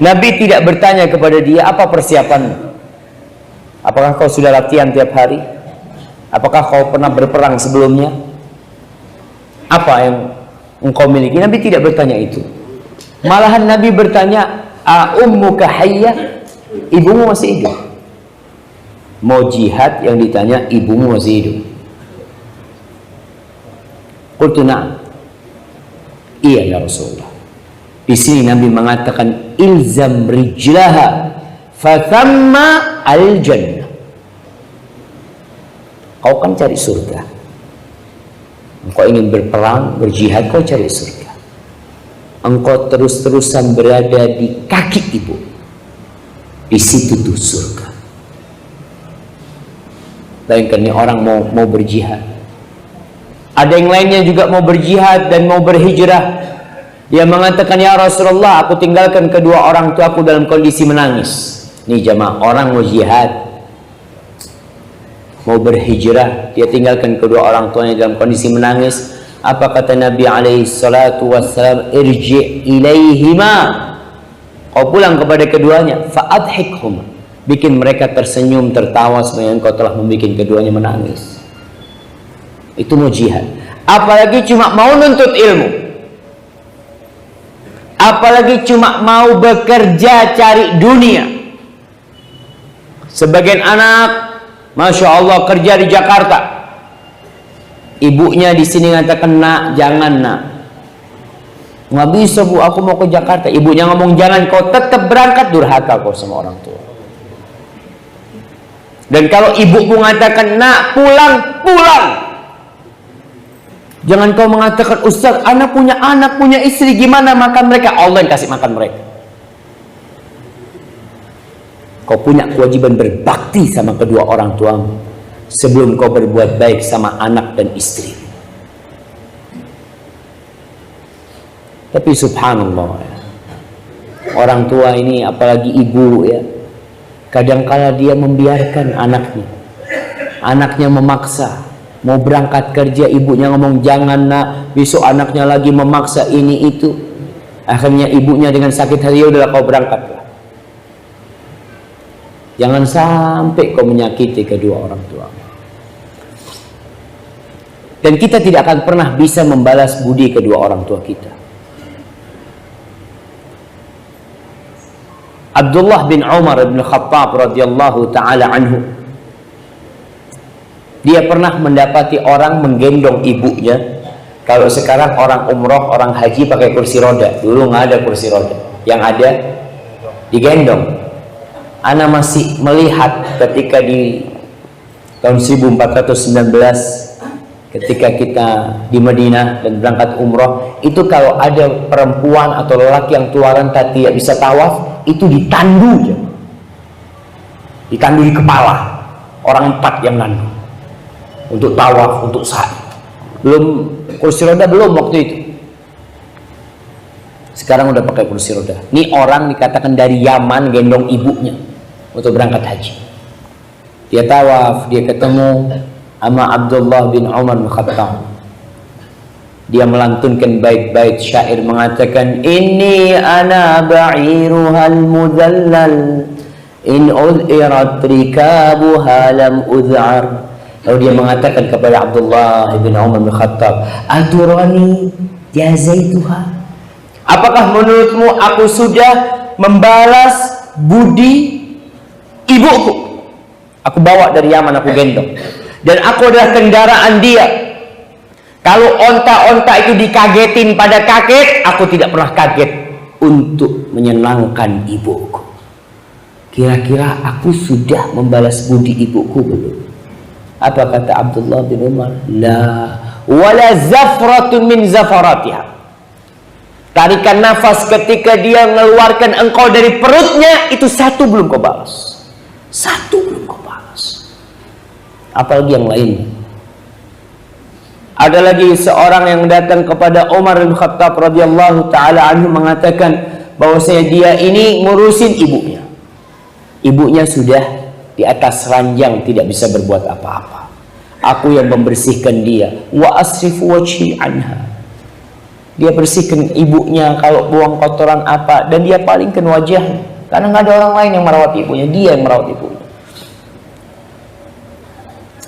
Nabi tidak bertanya kepada dia, apa persiapanmu? Apakah kau sudah latihan tiap hari? Apakah kau pernah berperang sebelumnya? Apa yang engkau miliki? Nabi tidak bertanya itu. Malahan Nabi bertanya, a ummuka hayyah? Ibumu masih hidup? Mau jihad, yang ditanya ibumu masih hidup? Qultu na'am. Iya ya Rasulullah. Di sini Nabi mengatakan, ilzam rijlaha fathamma al-jannah. Kau kan cari surga. Engkau ingin berperang, berjihad, kau cari surga. Engkau terus-terusan berada di kaki ibu. Di situ tuh surga. Bayangkan nih orang mau berjihad. Ada yang lainnya juga mau berjihad dan mau berhijrah. Dia mengatakan, ya Rasulullah, aku tinggalkan kedua orang tuaku dalam kondisi menangis. Nih jamaah, orang mau jihad, mau berhijrah, dia tinggalkan kedua orang tuanya dalam kondisi menangis. Apa kata Nabi alaihi salatu wassalam? Irji' ilaihima. Kau pulang kepada keduanya, fa'adhikhum. Bikin mereka tersenyum, tertawa sebenarnya engkau telah membuat keduanya menangis. Itu mau jihad. Apalagi cuma mau nuntut ilmu, apalagi cuma mau bekerja cari dunia. Sebagian anak, Masya Allah, kerja di Jakarta, ibunya di sini ngatakan, nak, jangan nak, nggak bisa bu, aku mau ke Jakarta. Ibunya ngomong, jangan, kau tetap berangkat. Durhaka kau sama orang tua. Dan kalau ibuku mengatakan, nak, pulang, pulang. Jangan kau mengatakan, Ustaz, anak, punya istri, gimana makan mereka? Allah yang kasih makan mereka. Kau punya kewajiban berbakti sama kedua orang tuamu sebelum kau berbuat baik sama anak dan istri. Tapi subhanallah, orang tua ini, apalagi ibu ya, kadangkala dia membiarkan anaknya memaksa mau berangkat kerja, ibunya ngomong jangan nak, besok anaknya lagi memaksa ini itu. Akhirnya ibunya dengan sakit hati, udahlah kau berangkat. Jangan sampai kau menyakiti kedua orang tua. Dan kita tidak akan pernah bisa membalas budi kedua orang tua kita. Abdullah bin Umar bin Khattab radhiyallahu taala anhu, dia pernah mendapati orang menggendong ibunya. Kalau sekarang orang umroh, orang haji pakai kursi roda, dulu nggak ada kursi roda, yang ada digendong. Ana masih melihat ketika di tahun 1419 ketika kita di Madinah dan berangkat umroh, itu kalau ada perempuan atau lelaki yang tua renta tidak bisa tawaf, itu ditandu, ditandu di kepala, orang 4 yang nandu untuk tawaf, untuk sa'i. Belum kursi roda, belum waktu itu. Sekarang udah pakai kursi roda. Ini orang dikatakan dari Yaman gendong ibunya untuk berangkat haji. Dia tawaf, dia ketemu sama Abdullah bin Umar bin Khattab. Dia melantunkan bait-bait syair mengatakan, inni ana ba'iruhal mudallal in ud'irat rikabuha lam ud'ar. Lalu dia mengatakan kepada Abdullah bin Umar bin Khattab, aturani jazaituha, apakah menurutmu aku sudah membalas budi ibuku? Aku bawa dari Yaman, aku gendong, dan aku adalah kendaraan dia. Kalau onta-onta itu dikagetin pada kakek, aku tidak pernah kaget untuk menyenangkan ibuku. Kira-kira aku sudah membalas budi ibuku belum? Apa kata Abdullah bin Umar? La wala zafratun min zafaratiha. Tarikan nafas ketika dia mengeluarkan engkau dari perutnya, itu satu belum kau balas. Satu belum kau balas. Apalagi yang lain. Ada lagi seorang yang datang kepada Umar bin Khattab radhiyallahu taala anhu mengatakan bahwasanya dia ini ngurusin ibunya. Ibunya sudah di atas ranjang, tidak bisa berbuat apa-apa. Aku yang membersihkan dia. Wa asrifu wajhi anha. Dia bersihkan ibunya kalau buang kotoran apa, dan dia palingkan wajahnya, karena nggak ada orang lain yang merawat ibunya, dia yang merawat ibunya.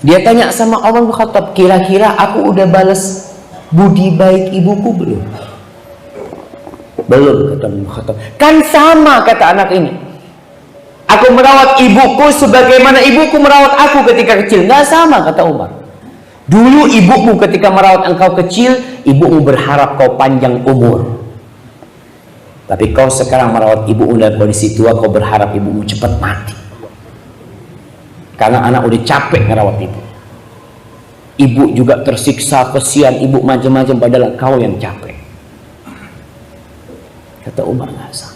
Dia tanya sama Umar bin Khattab, kira-kira aku udah balas budi baik ibuku belum? Belum, kata Umar bin Khattab. Kan sama, kata anak ini. Aku merawat ibuku sebagaimana ibuku merawat aku ketika kecil. Nggak sama, kata Umar. Dulu ibumu ketika merawat engkau kecil, ibumu berharap kau panjang umur. Tapi kau sekarang merawat ibumu dalam kondisi tua, kau berharap ibumu cepat mati. Karena anak udah capek merawat ibu. Ibu juga tersiksa, kesian ibu macam-macam, padahal kau yang capek. Kata Umar, nggak sama.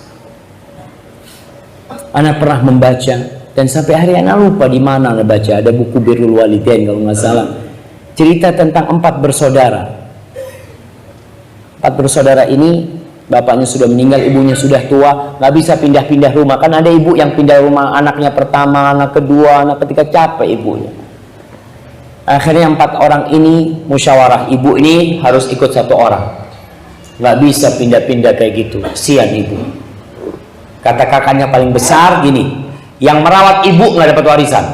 Anak pernah membaca, dan sampai hari anak lupa di mana anak baca, ada buku Birrul Walidain kalau nggak salah, cerita tentang 4 bersaudara. 4 bersaudara ini, bapaknya sudah meninggal, ibunya sudah tua, nggak bisa pindah-pindah rumah. Kan ada ibu yang pindah rumah anaknya pertama, anak kedua, anak ketiga, capek ibunya. Akhirnya 4 orang ini musyawarah, ibu ini harus ikut 1 orang, nggak bisa pindah-pindah kayak gitu, kasihan ibu. Kata kakaknya paling besar gini, yang merawat ibu nggak dapat warisan.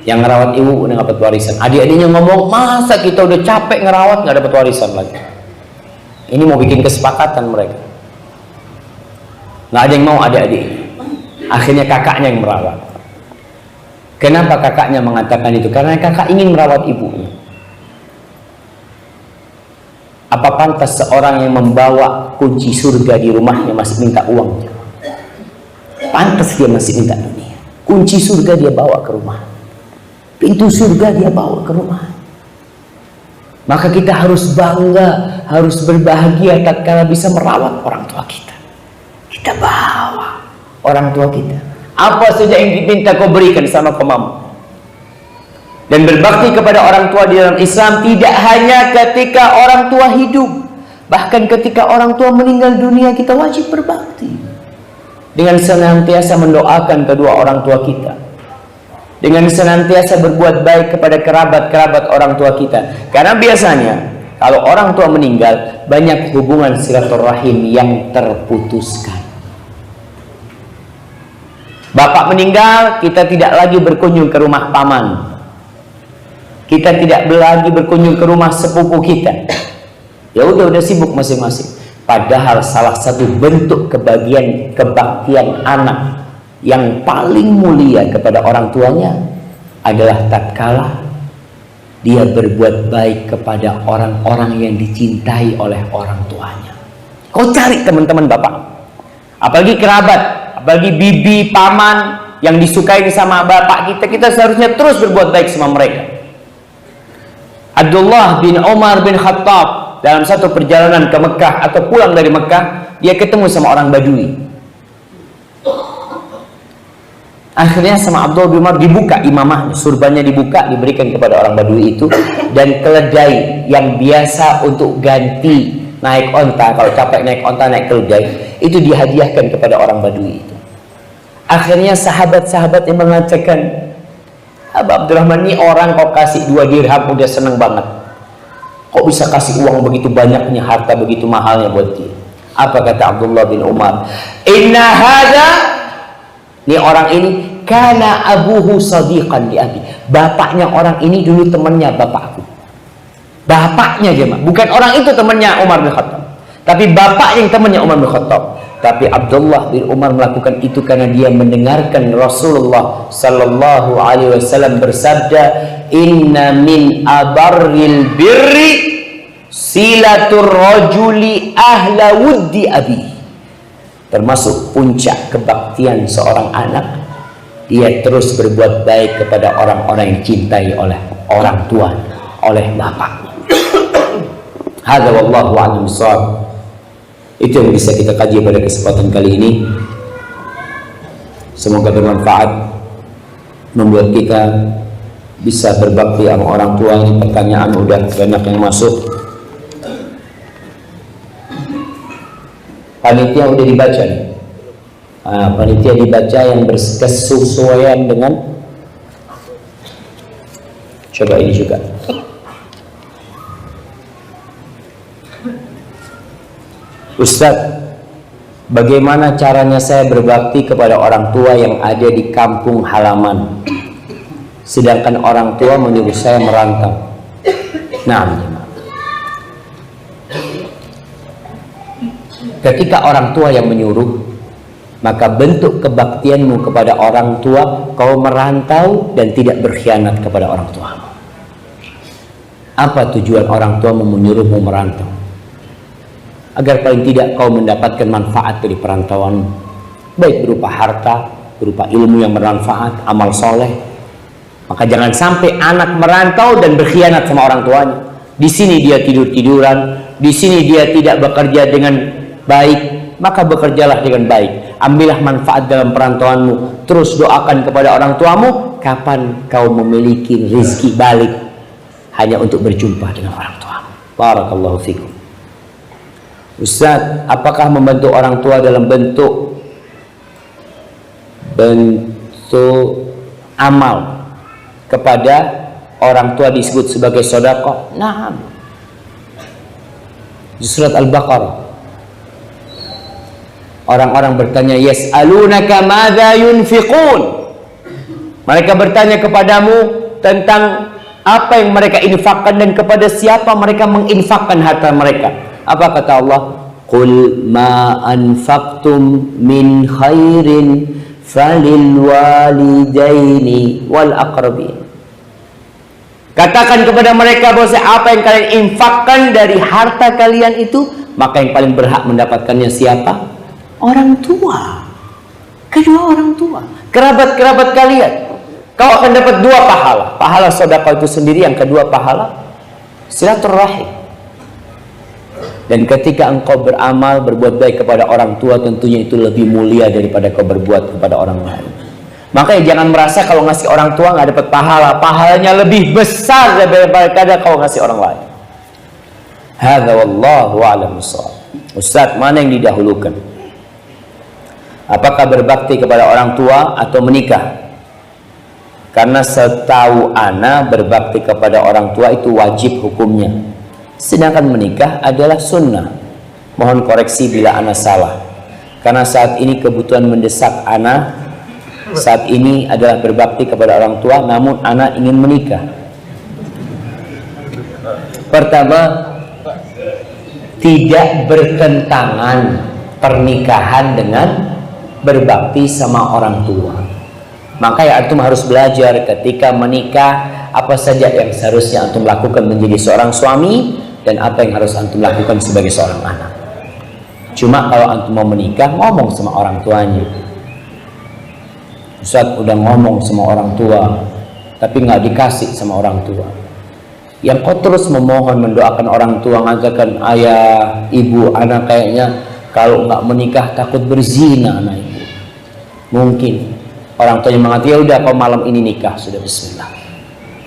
Yang ngerawat ibu udah dapat warisan. Adik-adiknya ngomong, masa kita udah capek ngerawat nggak dapat warisan lagi. Ini mau bikin kesepakatan mereka. Nggak ada yang mau adik-adiknya. Akhirnya kakaknya yang merawat. Kenapa kakaknya mengatakan itu? Karena kakak ingin merawat ibunya. Apa pantas seorang yang membawa kunci surga di rumahnya masih minta uang? Pantas dia masih minta dunia. Kunci surga dia bawa ke rumah. Pintu surga dia bawa ke rumah. Maka kita harus bangga, harus berbahagia tatkala bisa merawat orang tua kita. Kita bawa orang tua kita. Apa saja yang diminta kau berikan sama kemampuan. Dan berbakti kepada orang tua di dalam Islam tidak hanya ketika orang tua hidup, bahkan ketika orang tua meninggal dunia kita wajib berbakti dengan senantiasa mendoakan kedua orang tua kita, dengan senantiasa berbuat baik kepada kerabat-kerabat orang tua kita. Karena biasanya kalau orang tua meninggal banyak hubungan silaturahim yang terputuskan. Bapak meninggal, kita tidak lagi berkunjung ke rumah paman. Kita tidak lagi berkunjung ke rumah sepupu kita. Ya udah sibuk masing-masing. Padahal salah satu bentuk kebaktian anak yang paling mulia kepada orang tuanya adalah tatkala dia berbuat baik kepada orang-orang yang dicintai oleh orang tuanya. Kau cari teman-teman bapak, apalagi kerabat, apalagi bibi, paman yang disukai sama bapak kita seharusnya terus berbuat baik sama mereka. Abdullah bin Umar bin Khattab dalam satu perjalanan ke Mekah atau pulang dari Mekah, dia ketemu sama orang Badui. Akhirnya sama Abdullah bin Umar dibuka imamahnya, surbannya dibuka, diberikan kepada orang Badui itu, dan keledai yang biasa untuk ganti naik onta, kalau capek naik onta naik keledai, itu dihadiahkan kepada orang Badui itu. Akhirnya sahabat-sahabat yang mengatakan, Abah Abdurrahman, ini orang kau kasih 2 dirham udah seneng banget. Kok bisa kasih uang begitu banyaknya, harta begitu mahalnya buat dia? Apa kata Abdullah bin Umar? Inna hadha, ini orang ini, kana abuhu sadiqan li abi. Bapaknya orang ini dulu temannya bapakku. Bapaknya jemaah, bukan orang itu temannya Umar bin Khattab, tapi bapak yang temannya Umar bin Khattab. Tapi Abdullah bin Umar melakukan itu karena dia mendengarkan Rasulullah sallallahu alaihi wasallam bersabda, inna min abarril birri silatur rajuli ahla wuddi abi. Termasuk puncak kebaktian seorang anak, dia terus berbuat baik kepada orang-orang yang dicintai oleh orang tua, oleh bapaknya. Hadza wallahu a'lam bissawab. Itu yang bisa kita kaji pada kesempatan kali ini. Semoga bermanfaat, membuat kita bisa berbakti sama orang tua. Ini pertanyaan udah banyak yang masuk. Panitia udah dibaca nih. Panitia dibaca yang berkesesuaian dengan, coba ini juga. Ustaz, bagaimana caranya saya berbakti kepada orang tua yang ada di kampung halaman, sedangkan orang tua menyuruh saya merantau? Nah, ketika orang tua yang menyuruh, maka bentuk kebaktianmu kepada orang tua, kau merantau dan tidak berkhianat kepada orang tuamu. Apa tujuan orang tua menyuruhmu merantau? Agar paling tidak kau mendapatkan manfaat dari perantauan, baik berupa harta, berupa ilmu yang bermanfaat, amal soleh. Maka jangan sampai anak merantau dan berkhianat sama orang tuanya. Di sini dia tidur-tiduran, di sini dia tidak bekerja dengan baik, maka bekerjalah dengan baik. Ambillah manfaat dalam perantauanmu. Terus doakan kepada orang tuamu, kapan kau memiliki rezeki balik hanya untuk berjumpa dengan orang tuamu. Barakallahu fikum. Ustaz, apakah membantu orang tua dalam bentuk amal kepada orang tua disebut sebagai sedekah? Nah, di surat Al-Baqarah orang-orang bertanya, yas'alunaka madza yunfiqun, Mereka bertanya kepadamu tentang apa yang mereka infakkan dan kepada siapa mereka menginfakkan harta mereka. Apa kata Allah? Qul ma anfaqtum min khairin falil walidaini wal aqrabin. Katakan kepada mereka bahwa apa yang kalian infakkan dari harta kalian itu, maka yang paling berhak mendapatkannya siapa? Orang tua. Kedua orang tua, kerabat-kerabat kalian. Kau akan dapat dua pahala. Pahala sedekah itu sendiri, yang kedua pahala silaturahim. Dan ketika engkau beramal, berbuat baik kepada orang tua, tentunya itu lebih mulia daripada kau berbuat kepada orang lain. Makanya jangan merasa kalau ngasih orang tua nggak dapat pahala. Pahalanya lebih besar daripada kau ngasih orang lain. Hadza wallahu a'lam bissawab. Ustaz, mana yang didahulukan? Apakah berbakti kepada orang tua atau menikah? Karena setahu ana berbakti kepada orang tua itu wajib hukumnya. Sedangkan menikah adalah sunnah. Mohon koreksi bila ana salah. Karena saat ini kebutuhan mendesak ana saat ini adalah berbakti kepada orang tua, namun ana ingin menikah. Pertama, tidak bertentangan pernikahan dengan berbakti sama orang tua. Maka ya antum harus belajar ketika menikah apa saja yang seharusnya antum lakukan menjadi seorang suami dan apa yang harus antum lakukan sebagai seorang anak. Cuma kalau antum mau menikah, ngomong sama orang tuanya. Ustaz udah ngomong sama orang tua tapi nggak dikasih sama orang tua. Yang kau terus memohon mendoakan orang tua, mengatakan ayah, ibu, anak kayaknya kalau nggak menikah takut berzina anak ibu. Mungkin orang tuanya mengatakan ya udah kau malam ini nikah sudah, bismillah.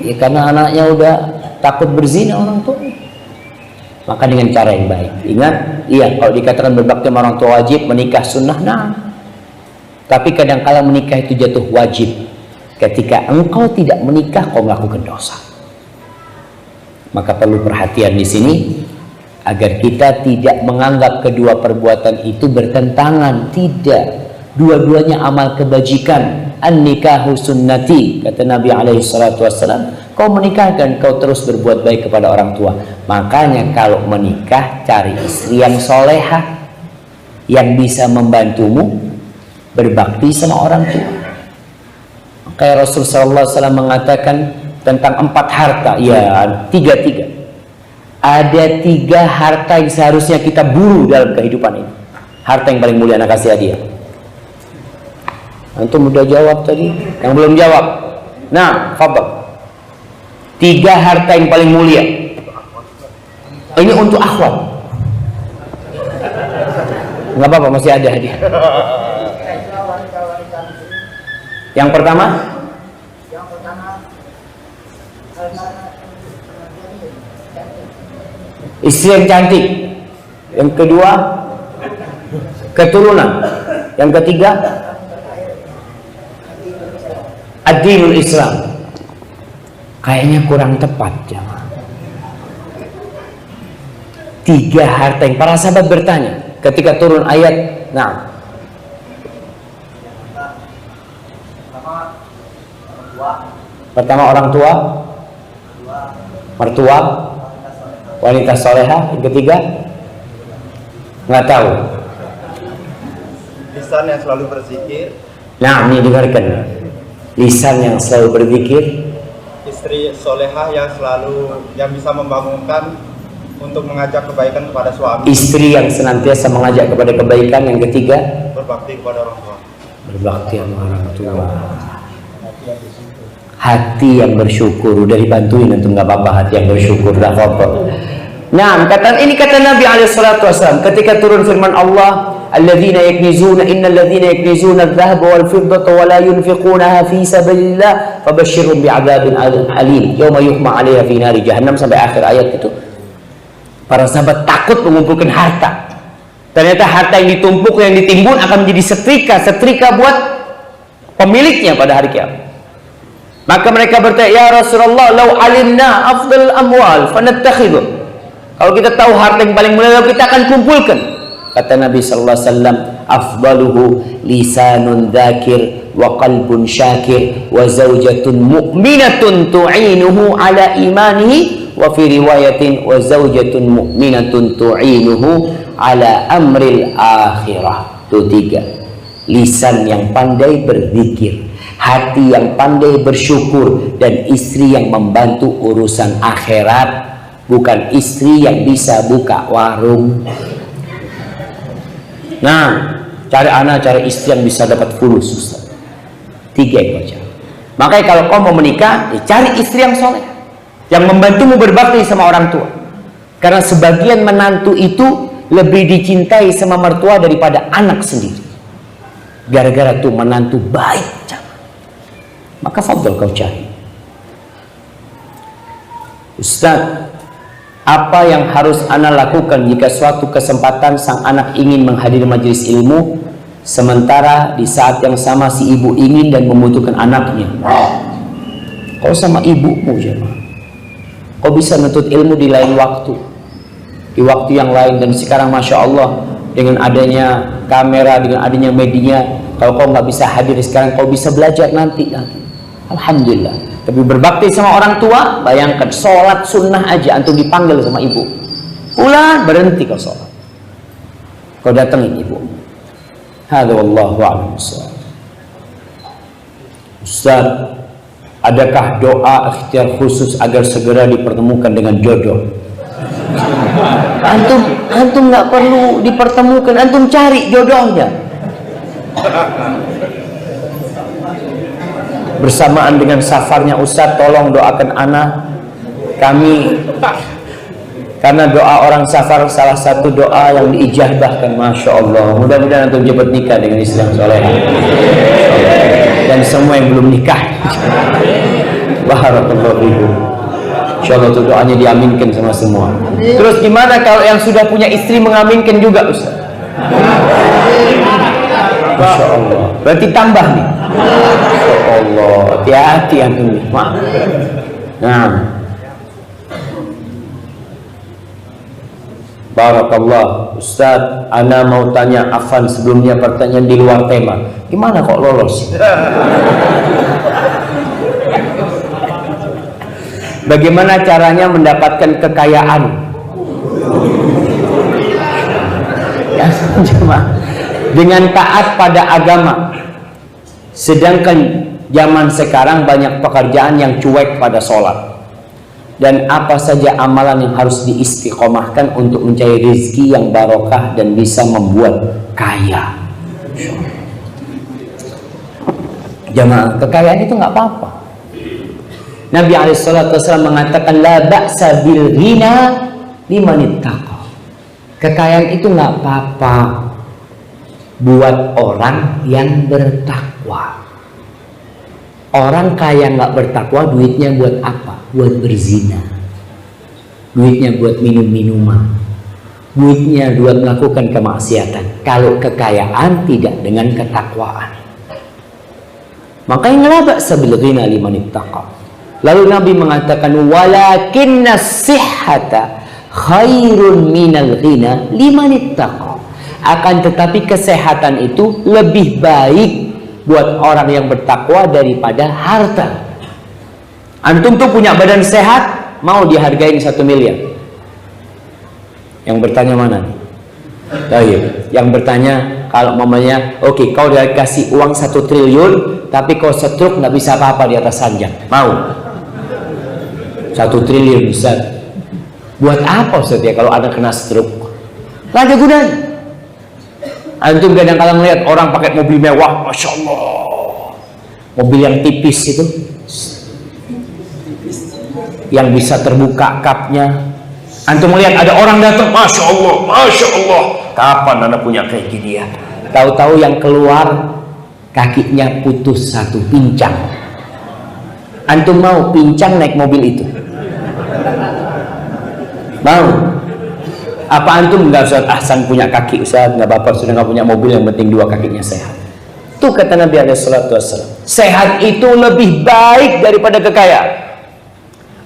Ya karena anaknya udah takut berzina orang tua. Maka dengan cara yang baik. Ingat, iya kalau dikatakan berbakti sama orang tua wajib, menikah sunnah, nah. Tapi kadang-kala menikah itu jatuh wajib. Ketika engkau tidak menikah, kau melakukan dosa. Maka perlu perhatian di sini agar kita tidak menganggap kedua perbuatan itu bertentangan. Tidak, dua-duanya amal kebajikan. An-nikahu sunnati, kata Nabi alaihi salatu wassalam. Kau menikah dan kau terus berbuat baik kepada orang tua. Makanya kalau menikah, cari istri yang solehah, yang bisa membantumu berbakti sama orang tua. Kayak Rasulullah SAW mengatakan tentang 4 harta, ya tiga. Ada 3 harta yang seharusnya kita buru dalam kehidupan ini. Harta yang paling mulia, anak kasih hadiah. Antum udah jawab tadi, yang belum jawab. Nah, fadhal. 3 harta yang paling mulia. Ini untuk akhwat. Nggak apa-apa, masih ada hadiah. Yang pertama, istri yang cantik. Yang kedua, keturunan. Yang ketiga, ad-dinul Islam. Kayaknya kurang tepat, jemaah. 3 harta yang para sahabat bertanya ketika turun ayat. Nah, pertama orang tua, mertua, wanita solehah. Yang ketiga, nggak tahu. Lisan yang selalu berzikir. Nah, ini dengarkan. Lisan yang selalu berzikir. Istri solehah yang bisa membangunkan untuk mengajak kebaikan kepada suami. Istri yang senantiasa mengajak kepada kebaikan. Yang ketiga, berbakti kepada orang tua. Berbakti sama orang tua. Hati yang bersyukur. Udah dibantuin, antum nggak apa-apa, hati yang bersyukur, dah apa-apa. Nah, ini kata Nabi SAW ketika turun firman Allah, alladzina yaknizuna innalladzina yaknizuna adh-dhahaba wal fiddata wa la yunfiqunaha fi sabilillah fabashshirhum bi'adzabin alim yauma yuhma 'alaiha fi nari jahannam, sampai akhir ayat itu. Para sahabat takut mengumpulkan harta. Ternyata harta yang ditumpuk, yang ditimbun akan menjadi setrika buat pemiliknya pada hari kiamat. Maka mereka bertanya, ya Rasulullah, lau alimna afdal amwal fanattakhidhu. Kalau kita tahu harta yang paling mulia, kita akan kumpulkan. Kata Nabi sallallahu alaihi wasallam, afdaluhu lisanun dzakir wa qalbun syakir wa zaujatun mu'minatun tu'inuhu ala imanihi wa fi riwayatin wa zaujatun mu'minatun tu'inuhu ala amril akhirah. Itu 3. Lisan yang pandai berzikir, hati yang pandai bersyukur, dan istri yang membantu urusan akhirat, bukan istri yang bisa buka warung. Nah, cari anak, cari istri yang bisa dapat fulus, Ustaz. 3 itu aja. Makanya kalau kau mau menikah, ya cari istri yang soleh, yang membantumu berbakti sama orang tua. Karena sebagian menantu itu lebih dicintai sama mertua daripada anak sendiri. Gara-gara tuh menantu baik, maka fadhol kau cari. Ustaz, apa yang harus anak lakukan jika suatu kesempatan sang anak ingin menghadiri majelis ilmu, sementara di saat yang sama si ibu ingin dan membutuhkan anaknya? Kau sama ibumu jemaah, kau bisa menuntut ilmu di lain waktu, di waktu yang lain. Dan sekarang Masya Allah, dengan adanya kamera, dengan adanya media, kalau kau nggak bisa hadir sekarang, kau bisa belajar nanti. Alhamdulillah. Tapi berbakti sama orang tua, bayangkan sholat sunnah aja antum dipanggil sama ibu, pulang berhenti kau sholat, kau datangin ibu. Hadza wallahu a'lam bissawab. Ustaz, adakah doa ikhtiar khusus agar segera dipertemukan dengan jodoh? Antum nggak perlu dipertemukan, antum cari jodohnya. Bersamaan dengan safarnya Ustaz, tolong doakan anak kami, karena doa orang safar salah satu doa yang diijabahkan. Masya Allah, mudah-mudahan antum cepat nikah dengan istri yang solehah, dan semua yang belum nikah. Barakallahu fikum. Insyaallah tuh doanya diaminkan sama semua. Terus gimana kalau yang sudah punya istri mengaminkan juga, Ustaz? Masya Allah, berarti tambah nih. Masya Allah, hati-hati antum. Nah, barakallah. Ustaz, ana mau tanya, afan sebelumnya pertanyaan di luar tema. Gimana kok lolos? Bagaimana caranya mendapatkan kekayaan? Ya, dengan taat pada agama. Sedangkan zaman sekarang banyak pekerjaan yang cuek pada sholat. Dan apa saja amalan yang harus diistiqomahkan untuk mencari rezeki yang barokah dan bisa membuat kaya? Jamaah, kekayaan itu nggak apa-apa. Nabi SAW mengatakan la ba'sa bil ghina liman ittaqa. Kekayaan itu nggak apa-apa buat orang yang bertakwa. Orang kaya nggak bertakwa, duitnya buat apa? Buat berzina, duitnya buat minum-minuman, duitnya buat melakukan kemaksiatan. Kalau kekayaan tidak dengan ketakwaan, makanya ngelabak sabil ghina liman ittaqa. Lalu Nabi mengatakan walakinna sihhata khairun minal ghina liman ittaqa. Akan tetapi kesehatan itu lebih baik buat orang yang bertakwa daripada harta. Antum tuh punya badan sehat, mau dihargain 1 miliar. Yang bertanya mana? Baik. Yang bertanya, kalau mamanya, oke, kau dikasih uang 1 triliun, tapi kau stroke nggak bisa apa-apa di atas ranjang, mau? 1 triliun Ustaz. Buat apa Ustaz ya kalau ada kena stroke? Gak ada gunanya. Antum kadang-kadang melihat orang pakai mobil mewah, Masya Allah, mobil yang tipis itu, yang bisa terbuka kapnya. Antum melihat ada orang datang, Masya Allah, Masya Allah, kapan anda punya kayak gini ya? Tahu-tahu yang keluar kakinya putus 1, pincang. Antum mau pincang naik mobil itu? Mau? Apa antum nggak Ustaz, Ahsan punya kaki Ustaz, nggak apa-apa, sudah nggak punya mobil, yang penting 2 kakinya sehat. Tuh kata Nabi SAW, sehat itu lebih baik daripada kekayaan.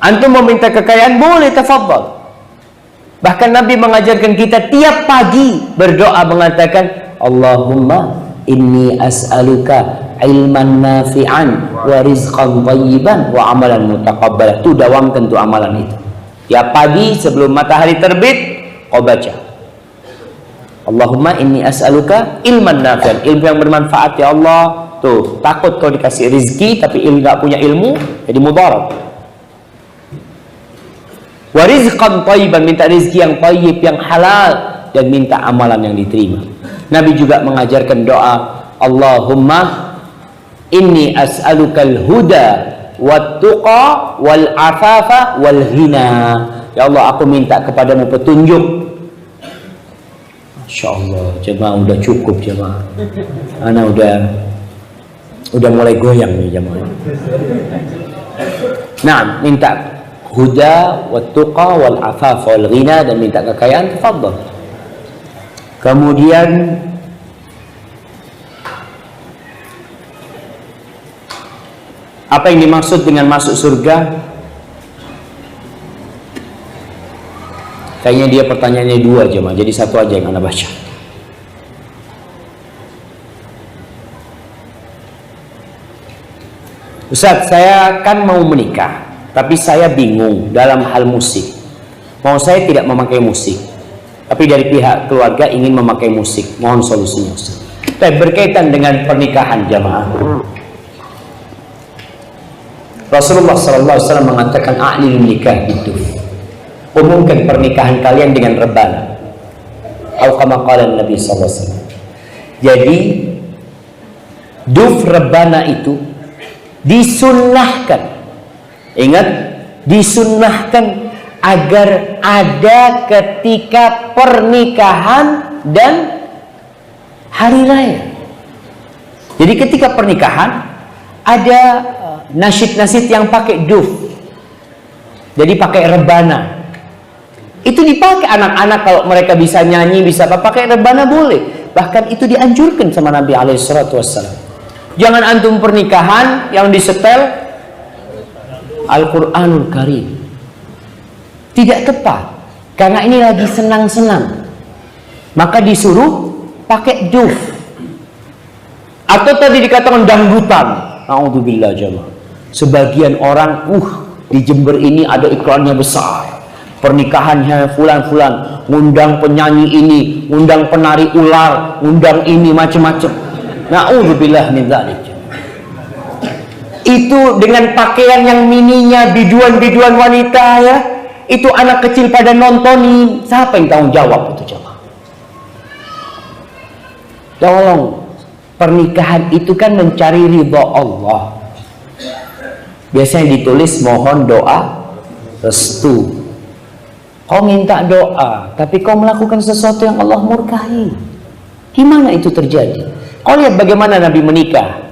Antum meminta kekayaan, boleh, tafadhal. Bahkan Nabi mengajarkan kita tiap pagi berdoa mengatakan Allahumma inni as'aluka ilman nafi'an wa rizqan thayyiban wa amalan mutaqabbalah. Itu dawamkan tuh amalan itu. Ya pagi sebelum matahari terbit kau baca, Allahumma inni as'aluka ilman nafi'an, ilmu yang bermanfaat ya Allah. Tuh, takut kau dikasih rezeki tapi nggak punya ilmu, jadi mudarat. Wa rizqan thayyiban, minta rezeki yang thayyib, yang halal, dan minta amalan yang diterima. Nabi juga mengajarkan doa, Allahumma inni as'alukal huda wat tuqa wal afafa wal ghina. Ya Allah, aku minta kepadamu petunjuk. Masya Allah, jemaah udah cukup jemaah. Ana udah mulai goyang nih jemaah. Nah, minta huda wat tuqa wal afafa wal ghina, dan minta kekayaan. Tafadhal. Kemudian apa yang dimaksud dengan masuk surga? Kayaknya dia pertanyaannya dua jemaah, jadi satu aja yang Anda baca. Ustaz, saya kan mau menikah, tapi saya bingung dalam hal musik. Mau saya tidak memakai musik, tapi dari pihak keluarga ingin memakai musik. Mohon solusinya Ustaz. Berkaitan dengan pernikahan jemaah, Rasulullah SAW mengatakan a'lil nikah itu, umumkan pernikahan kalian dengan rebana. Atau kama qala Nabi SAW. Jadi duf rebana itu disunnahkan. Ingat, disunnahkan agar ada ketika pernikahan dan hari raya. Jadi ketika pernikahan ada nasyid-nasyid yang pakai duf, jadi pakai rebana. Itu dipakai anak-anak kalau mereka bisa nyanyi, bisa apa, pakai rebana boleh. Bahkan itu dianjurkan sama Nabi SAW. Jangan antum pernikahan yang disetel Al-Quranul Karim. Tidak tepat, karena ini lagi senang-senang, maka disuruh pakai duf. Atau tadi dikatakan dangdutan. Na'udzubillah jemaah. Sebagian orang di Jember ini ada iklannya besar, pernikahannya fulan-fulan, ngundang penyanyi ini, ngundang penari ular, ngundang ini macam-macam. Na'udzubillah min dzalik. Itu dengan pakaian yang mininya, biduan-biduan wanita ya. Itu anak kecil pada nontonin. Siapa yang tanggung jawab itu jemaah? Tolong, pernikahan itu kan mencari ridha Allah. Biasanya ditulis mohon doa restu. Kau minta doa, tapi kau melakukan sesuatu yang Allah murkahi. Gimana itu terjadi? Kau lihat bagaimana Nabi menikah,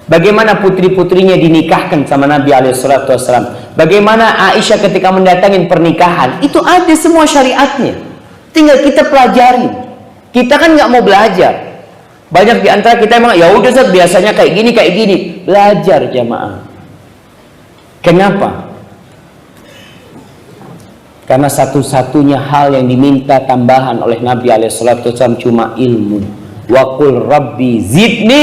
bagaimana putri-putrinya dinikahkan sama Nabi SAW, bagaimana Aisyah ketika mendatangin pernikahan. Itu ada semua syariatnya, tinggal kita pelajari. Kita kan nggak mau belajar. Banyak di antara kita emang ya udah Ustaz, biasanya kayak gini. Belajar jamaah. Kenapa? Karena satu-satunya hal yang diminta tambahan oleh Nabi SAW cuma ilmu. Wa qul rabbi zidni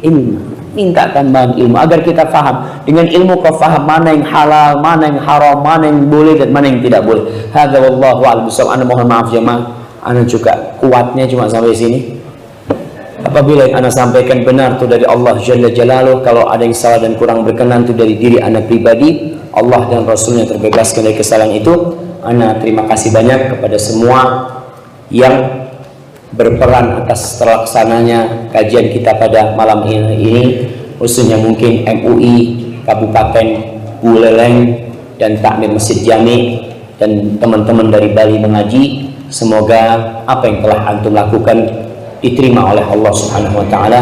ilmu. Minta tambahan ilmu agar kita faham. Dengan ilmu kau faham mana yang halal, mana yang haram, mana yang boleh dan mana yang tidak boleh. Hadza wallahu a'lam bishawab. Anda mohon maaf jemaah, Anda juga kuatnya cuma sampai sini. Apabila yang Anda sampaikan benar itu dari Allah Jalla Jalaluh, kalau ada yang salah dan kurang berkenan itu dari diri Anda pribadi, Allah dan Rasulnya terbebaskan dari kesalahan itu. Anda terima kasih banyak kepada semua yang berperan atas terlaksananya kajian kita pada malam ini, khususnya mungkin MUI Kabupaten Buleleng dan Takmir Masjid Jami dan teman-teman dari Bali Mengaji. Semoga apa yang telah antum lakukan diterima oleh Allah Subhanahu wa taala.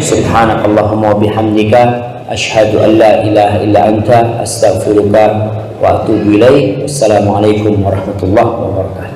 Subhanakallahumma wa bihamdika asyhadu an la ilaha illa anta astaghfiruka wa atubu ilaik. Wassalamualaikum warahmatullahi wabarakatuh.